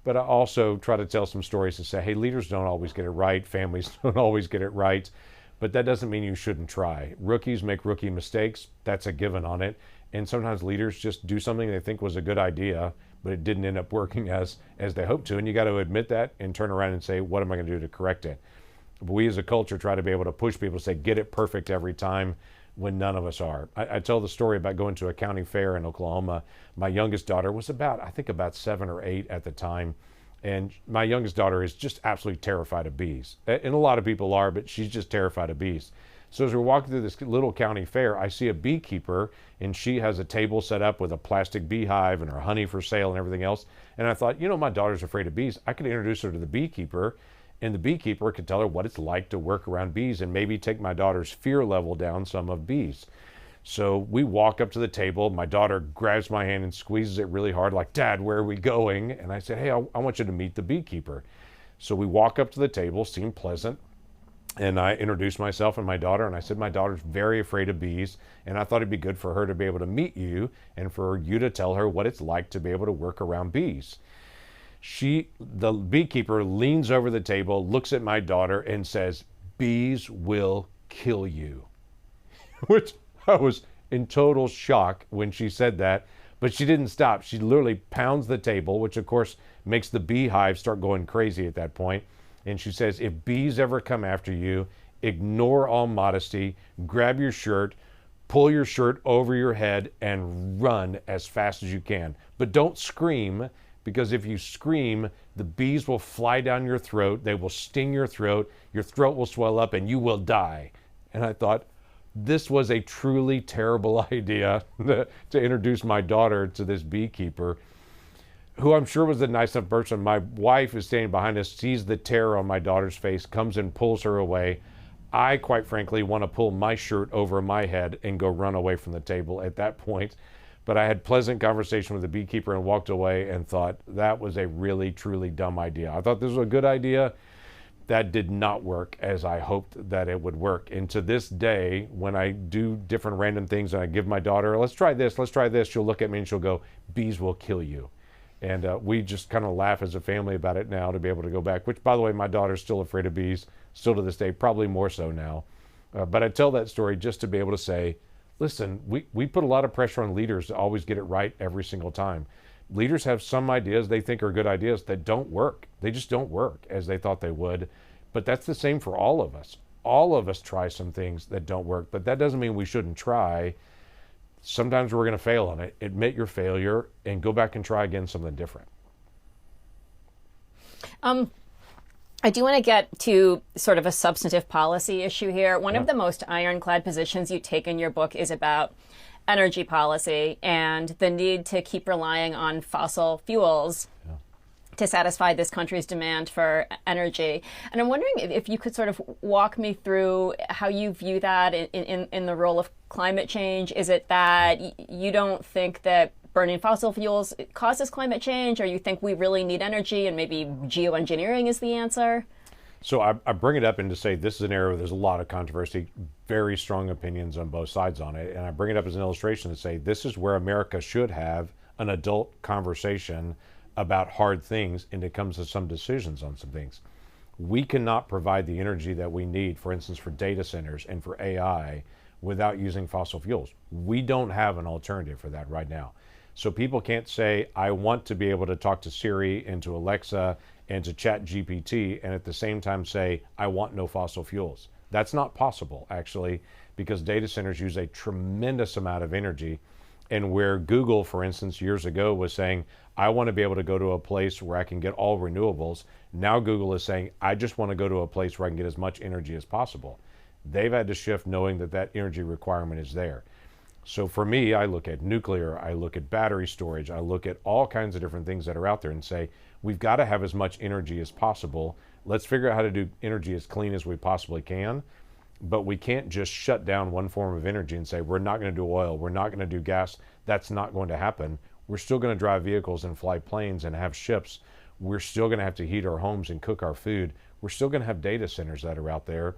Speaker 3: But I also try to tell some stories to say, hey, leaders don't always get it right, families don't always get it right, but that doesn't mean you shouldn't try. Rookies make rookie mistakes. That's a given on it. And sometimes leaders just do something they think was a good idea, but it didn't end up working as they hoped to. And you got to admit that and turn around and say, what am I going to do to correct it? We as a culture try to be able to push people to say, get it perfect every time, when none of us are. I tell the story about going to a county fair in Oklahoma. My youngest daughter was about 7 or 8 at the time. And my youngest daughter is just absolutely terrified of bees. And a lot of people are, but she's just terrified of bees. So as we're walking through this little county fair, I see a beekeeper, and she has a table set up with a plastic beehive and her honey for sale and everything else. And I thought, my daughter's afraid of bees. I could introduce her to the beekeeper, and the beekeeper could tell her what it's like to work around bees and maybe take my daughter's fear level down some of bees. So we walk up to the table. My daughter grabs my hand and squeezes it really hard, like, Dad, where are we going? And I said, hey, I want you to meet the beekeeper. So we walk up to the table, seemed pleasant. And I introduced myself and my daughter, and I said, my daughter's very afraid of bees, and I thought it'd be good for her to be able to meet you and for you to tell her what it's like to be able to work around bees. The beekeeper leans over the table, looks at my daughter, and says, bees will kill you. Which I was in total shock when she said that, but she didn't stop. She literally pounds the table, which of course makes the beehive start going crazy at that point. And she says, if bees ever come after you, ignore all modesty, grab your shirt, pull your shirt over your head, and run as fast as you can. But don't scream, because if you scream, the bees will fly down your throat, they will sting your throat will swell up, and you will die. And I thought, this was a truly terrible idea to introduce my daughter to this beekeeper, who I'm sure was a nice enough person. My wife is standing behind us, sees the terror on my daughter's face, comes and pulls her away. I, quite frankly, want to pull my shirt over my head and go run away from the table at that point. But I had pleasant conversation with the beekeeper and walked away and thought that was a really, truly dumb idea. I thought this was a good idea. That did not work as I hoped that it would work. And to this day, when I do different random things and I give my daughter, let's try this, she'll look at me and she'll go, bees will kill you. And we just kind of laugh as a family about it now to be able to go back, which, by the way, my daughter's still afraid of bees, still to this day, probably more so now. But I tell that story just to be able to say, listen, we put a lot of pressure on leaders to always get it right every single time. Leaders have some ideas they think are good ideas that don't work. They just don't work as they thought they would. But that's the same for all of us. All of us try some things that don't work, but that doesn't mean we shouldn't try. Sometimes we're going to fail on it. Admit your failure and go back and try again something different.
Speaker 2: I do want to get to sort of a substantive policy issue here. One of the most ironclad positions you take in your book is about energy policy and the need to keep relying on fossil fuels to satisfy this country's demand for energy. And I'm wondering if you could sort of walk me through how you view that in the role of climate change. Is it that you don't think that burning fossil fuels causes climate change, or you think we really need energy and maybe geoengineering is the answer?
Speaker 3: So I bring it up and to say this is an area where there's a lot of controversy, very strong opinions on both sides on it. And I bring it up as an illustration to say this is where America should have an adult conversation about hard things, and it comes to some decisions on some things. We cannot provide the energy that we need, for instance, for data centers and for AI without using fossil fuels. We don't have an alternative for that right now. So people can't say, I want to be able to talk to Siri and to Alexa and to Chat GPT and at the same time say, I want no fossil fuels. That's not possible, actually, because data centers use a tremendous amount of energy. And where Google, for instance, years ago was saying, I want to be able to go to a place where I can get all renewables. Now Google is saying, I just want to go to a place where I can get as much energy as possible. They've had to shift knowing that that energy requirement is there. So for me, I look at nuclear, I look at battery storage, I look at all kinds of different things that are out there and say, we've got to have as much energy as possible. Let's figure out how to do energy as clean as we possibly can. But we can't just shut down one form of energy and say, we're not going to do oil, we're not going to do gas. That's not going to happen. We're still going to drive vehicles and fly planes and have ships. We're still going to have to heat our homes and cook our food. we're still going to have data centers that are out there.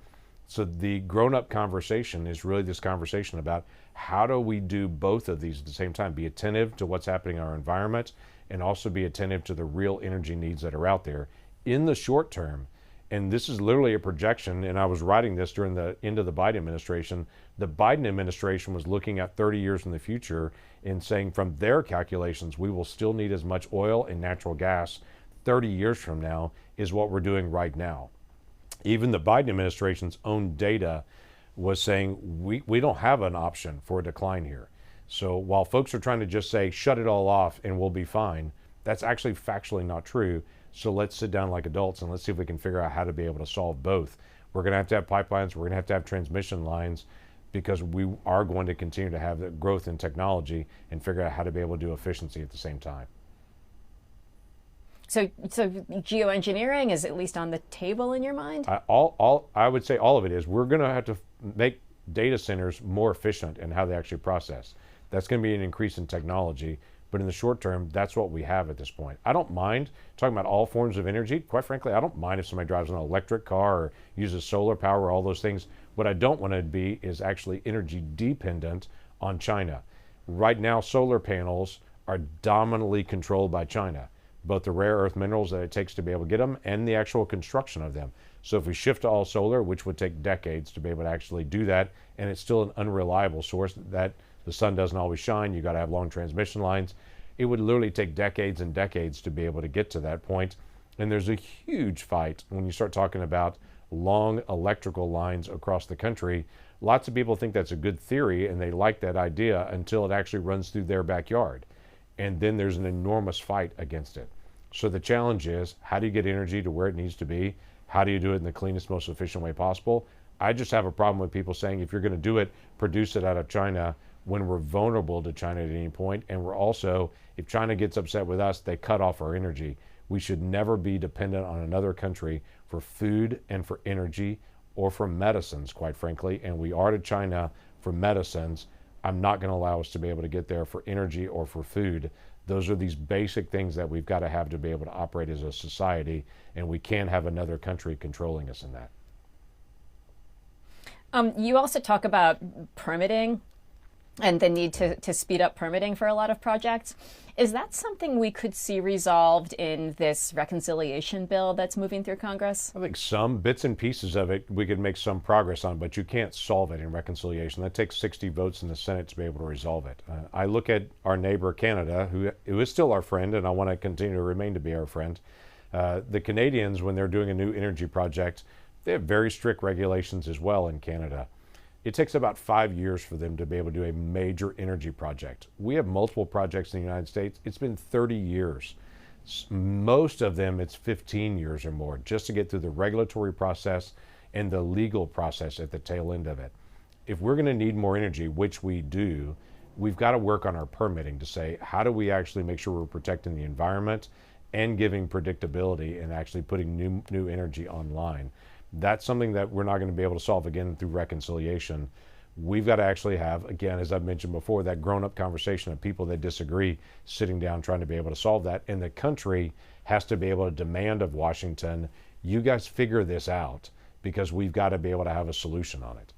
Speaker 3: So the grown-up conversation is really this conversation about how do we do both of these at the same time, be attentive to what's happening in our environment and also be attentive to the real energy needs that are out there in the short term. And this is literally a projection, and I was writing this during the end of the Biden administration. The Biden administration was looking at 30 years in the future and saying from their calculations, we will still need as much oil and natural gas 30 years from now is what we're doing right now. Even the Biden administration's own data was saying we don't have an option for a decline here. So while folks are trying to just say, shut it all off and we'll be fine, that's actually factually not true. So let's sit down like adults and let's see if we can figure out how to be able to solve both. We're going to have pipelines, we're going to have transmission lines, because we are going to continue to have the growth in technology and figure out how to be able to do efficiency at the same time.
Speaker 2: So geoengineering is at least on the table in your mind?
Speaker 3: I would say all of it is. We're going to have to make data centers more efficient in how they actually process. That's going to be an increase in technology, but in the short term, that's what we have at this point. I don't mind talking about all forms of energy. Quite frankly, I don't mind if somebody drives an electric car or uses solar power or all those things. What I don't want to be is actually energy dependent on China. Right now, solar panels are dominantly controlled by China, both the rare earth minerals that it takes to be able to get them and the actual construction of them. So if we shift to all solar, which would take decades to be able to actually do that, and it's still an unreliable source that the sun doesn't always shine, you got to have long transmission lines. It would literally take decades and decades to be able to get to that point. And there's a huge fight when you start talking about long electrical lines across the country. Lots of people think that's a good theory and they like that idea until it actually runs through their backyard. And then there's an enormous fight against it. So the challenge is, how do you get energy to where it needs to be? How do you do it in the cleanest, most efficient way possible? I just have a problem with people saying, if you're going to do it, produce it out of China, when we're vulnerable to China at any point. And we're also, if China gets upset with us, they cut off our energy. We should never be dependent on another country for food and for energy or for medicines, quite frankly. And we are to China for medicines. I'm not going to allow us to be able to get there for energy or for food. Those are these basic things that we've got to have to be able to operate as a society, and we can't have another country controlling us in that.
Speaker 2: You also talk about permitting and the need to speed up permitting for a lot of projects. Is that something we could see resolved in this reconciliation bill that's moving through Congress?
Speaker 3: I think some bits and pieces of it we could make some progress on, but you can't solve it in reconciliation. That takes 60 votes in the Senate to be able to resolve it. I look at our neighbor Canada, who is still our friend, and I want to continue to remain to be our friend. The Canadians, when they're doing a new energy project, they have very strict regulations as well in Canada. It takes about 5 years for them to be able to do a major energy project. We have multiple projects in the United States. It's been 30 years. Most of them, it's 15 years or more just to get through the regulatory process and the legal process at the tail end of it. If we're going to need more energy, which we do, we've got to work on our permitting to say, how do we actually make sure we're protecting the environment and giving predictability and actually putting new energy online. That's something that we're not going to be able to solve again through reconciliation. We've got to actually have, again, as I've mentioned before, that grown-up conversation of people that disagree sitting down trying to be able to solve that. And the country has to be able to demand of Washington, you guys figure this out, because we've got to be able to have a solution on it.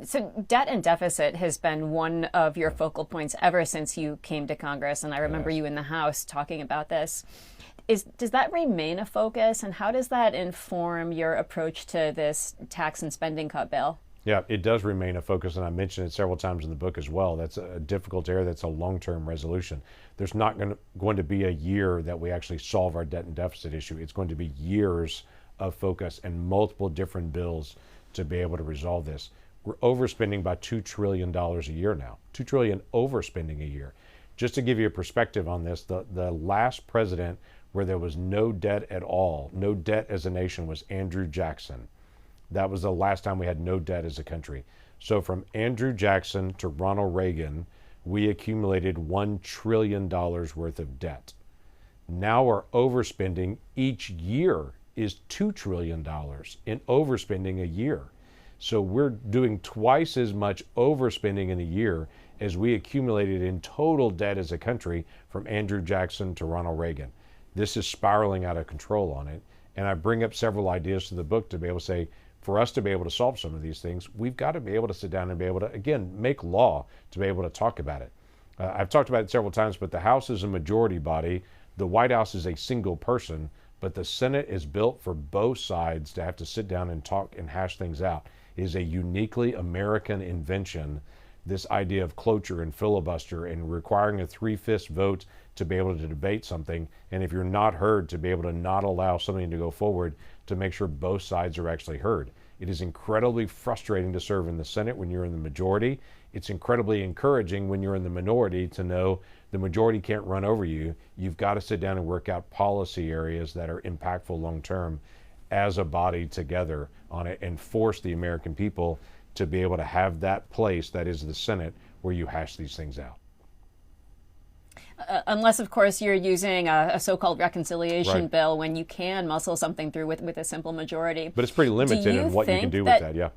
Speaker 2: So debt and deficit has been one of your focal points ever since you came to Congress. And I remember you in the House talking about this. Does that remain a focus, and how does that inform your approach to this tax and spending cut bill?
Speaker 3: Yeah, it does remain a focus, and I mentioned it several times in the book as well. That's a difficult area. That's a long-term resolution. There's not going to be a year that we actually solve our debt and deficit issue. It's going to be years of focus and multiple different bills to be able to resolve this. We're overspending by $2 trillion a year now. $2 trillion overspending a year. Just to give you a perspective on this, the last president where there was no debt at all, no debt as a nation, was Andrew Jackson. That was the last time we had no debt as a country. So from Andrew Jackson to Ronald Reagan, we accumulated $1 trillion worth of debt. Now our overspending each year is $2 trillion in overspending a year. So we're doing twice as much overspending in a year as we accumulated in total debt as a country from Andrew Jackson to Ronald Reagan. This is spiraling out of control on it. And I bring up several ideas to the book to be able to say, for us to be able to solve some of these things, we've got to be able to sit down and be able to, again, make law to be able to talk about it. I've talked about it several times, but the House is a majority body. The White House is a single person, but the Senate is built for both sides to have to sit down and talk and hash things out. It is a uniquely American invention, this idea of cloture and filibuster and requiring a 3/5 vote to be able to debate something. And if you're not heard, to be able to not allow something to go forward to make sure both sides are actually heard. It is incredibly frustrating to serve in the Senate when you're in the majority. It's incredibly encouraging when you're in the minority to know the majority can't run over you. You've got to sit down and work out policy areas that are impactful long term as a body together on it and force the American people to be able to have that place that is the Senate where you hash these things out.
Speaker 2: Unless, of course, you're using a so-called reconciliation
Speaker 3: Right.
Speaker 2: bill when you can muscle something through with a simple majority.
Speaker 3: But it's pretty limited in what you can do with that, yeah.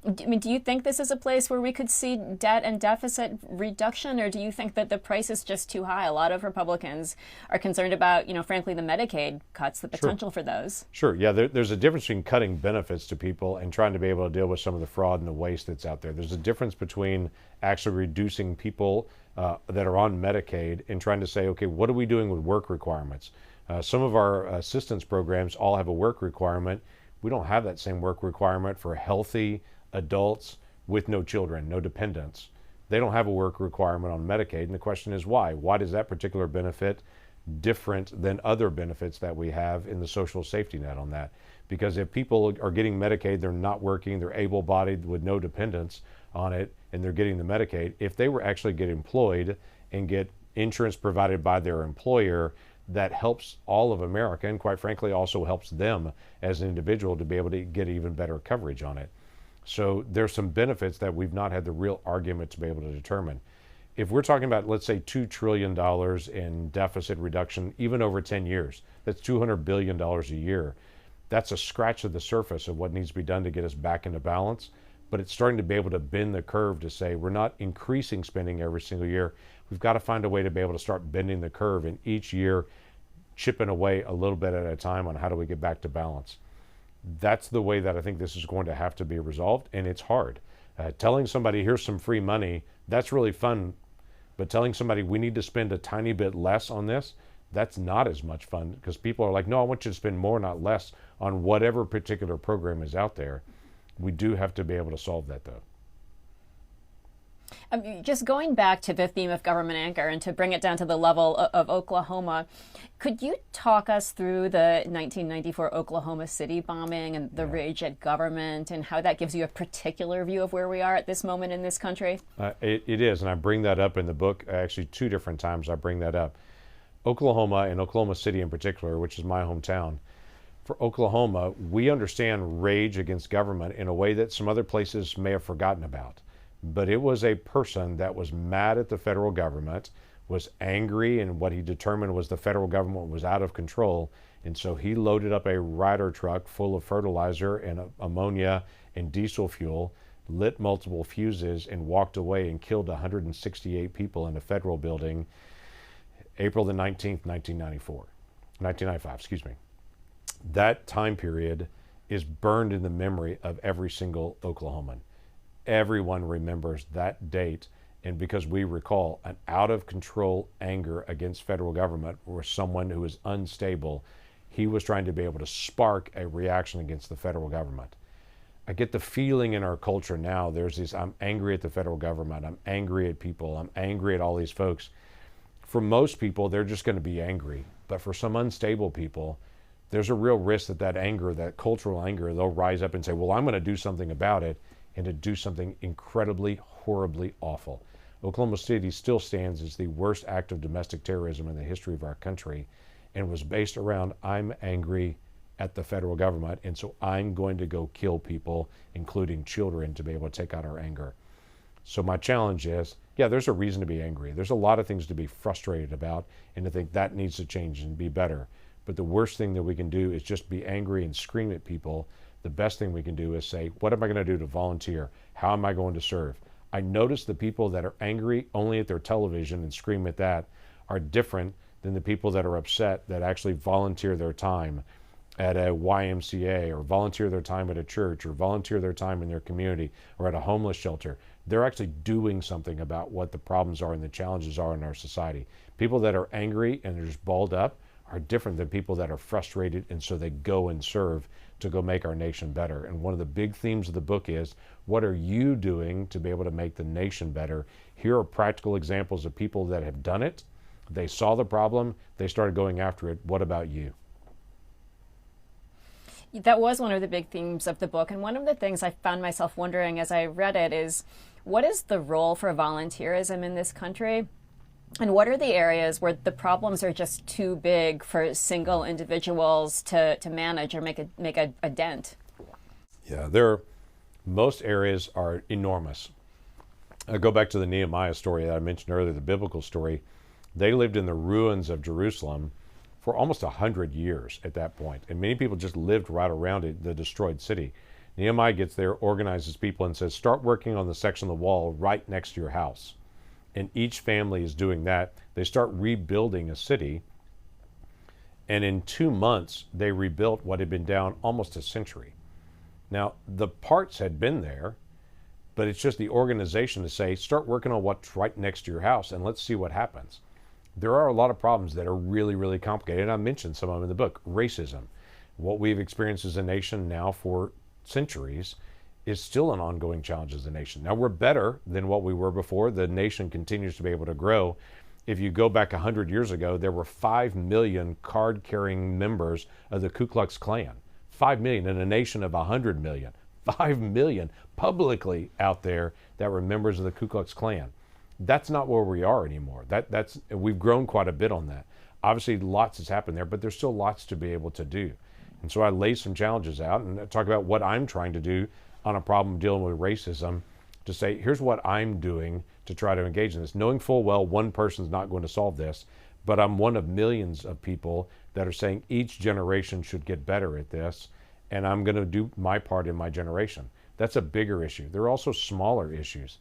Speaker 2: I mean, do you think this is a place where we could see debt and deficit reduction, or do you think that the price is just too high? A lot of Republicans are concerned about, frankly, the Medicaid cuts, the potential for those.
Speaker 3: Sure, yeah, there's a difference between cutting benefits to people and trying to be able to deal with some of the fraud and the waste that's out there. There's a difference between actually reducing people that are on Medicaid and trying to say, okay, what are we doing with work requirements? Some of our assistance programs all have a work requirement. We don't have that same work requirement for healthy adults with no children, no dependents. They don't have a work requirement on Medicaid, and the question is why? Why does that particular benefit different than other benefits that we have in the social safety net on that? Because if people are getting Medicaid, they're not working, they're able-bodied with no dependents on it, and they're getting the Medicaid. If they were actually get employed and get insurance provided by their employer, that helps all of America, and quite frankly also helps them as an individual to be able to get even better coverage on it. So there's some benefits that we've not had the real argument to be able to determine. If we're talking about, let's say, $2 trillion in deficit reduction, even over 10 years, that's $200 billion a year. That's a scratch of the surface of what needs to be done to get us back into balance. But it's starting to be able to bend the curve to say we're not increasing spending every single year. We've got to find a way to be able to start bending the curve and each year chipping away a little bit at a time on how do we get back to balance. That's the way that I think this is going to have to be resolved, and it's hard. Telling somebody, here's some free money, that's really fun, but telling somebody we need to spend a tiny bit less on this, that's not as much fun, because people are like, no, I want you to spend more, not less, on whatever particular program is out there. We do have to be able to solve that, though.
Speaker 2: Just going back to the theme of government anger and to bring it down to the level of Oklahoma, could you talk us through the 1994 Oklahoma City bombing and the rage at government and how that gives you a particular view of where we are at this moment in this country?
Speaker 3: It is, and I bring that up in the book. Actually, 2 different times I bring that up. Oklahoma, and Oklahoma City in particular, which is my hometown. For Oklahoma, we understand rage against government in a way that some other places may have forgotten about. But it was a person that was mad at the federal government, was angry, and what he determined was the federal government was out of control. And so he loaded up a Ryder truck full of fertilizer and ammonia and diesel fuel, lit multiple fuses, and walked away and killed 168 people in a federal building April the 19th, 1995, excuse me. That time period is burned in the memory of every single Oklahoman. Everyone remembers that date, and because we recall an out-of-control anger against federal government or someone who is unstable, he was trying to be able to spark a reaction against the federal government. I get the feeling in our culture now, there's this, I'm angry at the federal government, I'm angry at people, I'm angry at all these folks. For most people, they're just going to be angry, but for some unstable people, there's a real risk that that anger, that cultural anger, they'll rise up and say, well, I'm going to do something about it, and to do something incredibly, horribly awful. Oklahoma City still stands as the worst act of domestic terrorism in the history of our country, and was based around, I'm angry at the federal government, and so I'm going to go kill people, including children, to be able to take out our anger. So my challenge is, yeah, there's a reason to be angry. There's a lot of things to be frustrated about, and to think that needs to change and be better. But the worst thing that we can do is just be angry and scream at people. The best thing we can do is say, what am I going to do to volunteer? How am I going to serve? I notice the people that are angry only at their television and scream at that are different than the people that are upset that actually volunteer their time at a YMCA, or volunteer their time at a church, or volunteer their time in their community, or at a homeless shelter. They're actually doing something about what the problems are and the challenges are in our society. People that are angry and they're just balled up are different than people that are frustrated, and so they go and serve to go make our nation better. And one of the big themes of the book is, what are you doing to be able to make the nation better? Here are practical examples of people that have done it. They saw the problem, they started going after it. What about you?
Speaker 2: That was one of the big themes of the book. And one of the things I found myself wondering as I read it is, what is the role for volunteerism in this country? And what are the areas where the problems are just too big for single individuals to manage or make a dent?
Speaker 3: Yeah, most areas are enormous. I go back to the Nehemiah story that I mentioned earlier, the biblical story. They lived in the ruins of Jerusalem for almost 100 years at that point. And many people just lived right around it, the destroyed city. Nehemiah gets there, organizes people, and says, start working on the section of the wall right next to your house. And each family is doing that. They start rebuilding a city. And in 2 months, they rebuilt what had been down almost a century. Now, the parts had been there, but it's just the organization to say, start working on what's right next to your house and let's see what happens. There are a lot of problems that are really, really complicated. And I mentioned some of them in the book. Racism, what we've experienced as a nation now for centuries, is still an ongoing challenge as a nation. Now, we're better than what we were before. The nation continues to be able to grow. If you go back 100 years ago, there were 5 million card-carrying members of the Ku Klux Klan. 5 million in a nation of 100 million. 5 million publicly out there that were members of the Ku Klux Klan. That's not where we are anymore. We've grown quite a bit on that. Obviously, lots has happened there, but there's still lots to be able to do. And so I lay some challenges out and talk about what I'm trying to do on a problem dealing with racism, to say, here's what I'm doing to try to engage in this, knowing full well one person's not going to solve this, but I'm one of millions of people that are saying each generation should get better at this, and I'm going to do my part in my generation. That's a bigger issue. There are also smaller issues.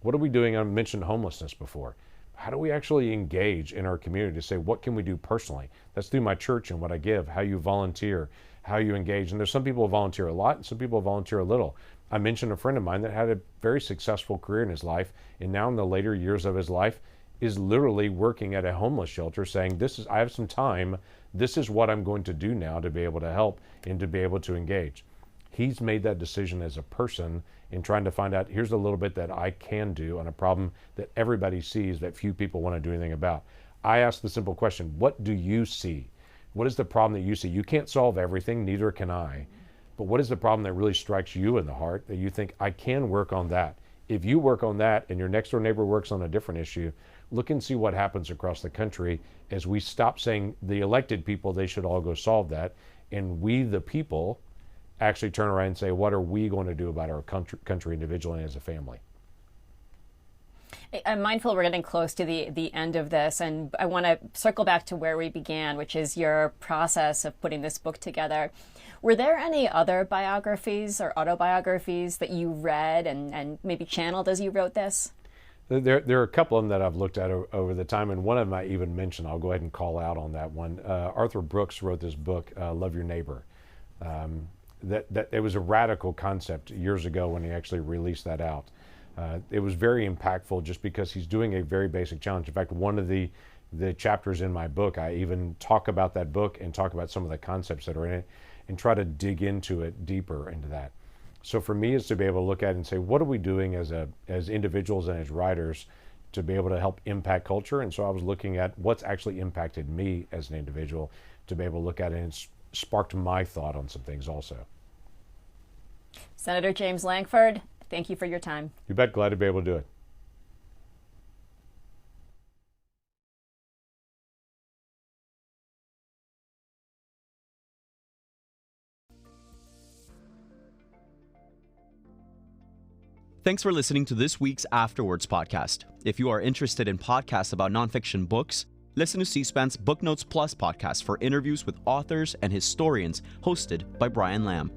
Speaker 3: What are we doing? I mentioned homelessness before. How do we actually engage in our community to say, what can we do personally? That's through my church and what I give, how you volunteer, how you engage. And there's some people who volunteer a lot and some people who volunteer a little. I mentioned a friend of mine that had a very successful career in his life, and now in the later years of his life is literally working at a homeless shelter saying, I have some time, this is what I'm going to do now to be able to help and to be able to engage. He's made that decision as a person in trying to find out, here's a little bit that I can do on a problem that everybody sees that few people want to do anything about. I ask the simple question, what do you see? What is the problem that you see? You can't solve everything, neither can I. But what is the problem that really strikes you in the heart that you think, I can work on that? If you work on that and your next door neighbor works on a different issue, look and see what happens across the country as we stop saying the elected people, they should all go solve that. And we, the people, actually turn around and say, what are we going to do about our country individually and as a family?
Speaker 2: I'm mindful we're getting close to the end of this, and I want to circle back to where we began, which is your process of putting this book together. Were there any other biographies or autobiographies that you read and maybe channeled as you wrote this?
Speaker 3: There are a couple of them that I've looked at over the time, and one of them I even mentioned. I'll go ahead and call out on that one. Arthur Brooks wrote this book, Love Your Neighbor. That it was a radical concept years ago when he actually released that out. It was very impactful just because he's doing a very basic challenge. In fact, one of the chapters in my book, I even talk about that book and talk about some of the concepts that are in it and try to dig into it deeper into that. So for me, is to be able to look at it and say, what are we doing as individuals and as writers to be able to help impact culture? And so I was looking at what's actually impacted me as an individual to be able to look at it, and it's sparked my thought on some things also.
Speaker 2: Senator James Lankford, thank you for your time.
Speaker 3: You bet. Glad to be able to do it.
Speaker 4: Thanks for listening to this week's Afterwards podcast. If you are interested in podcasts about nonfiction books, listen to C-SPAN's Book Notes Plus podcast for interviews with authors and historians hosted by Brian Lamb.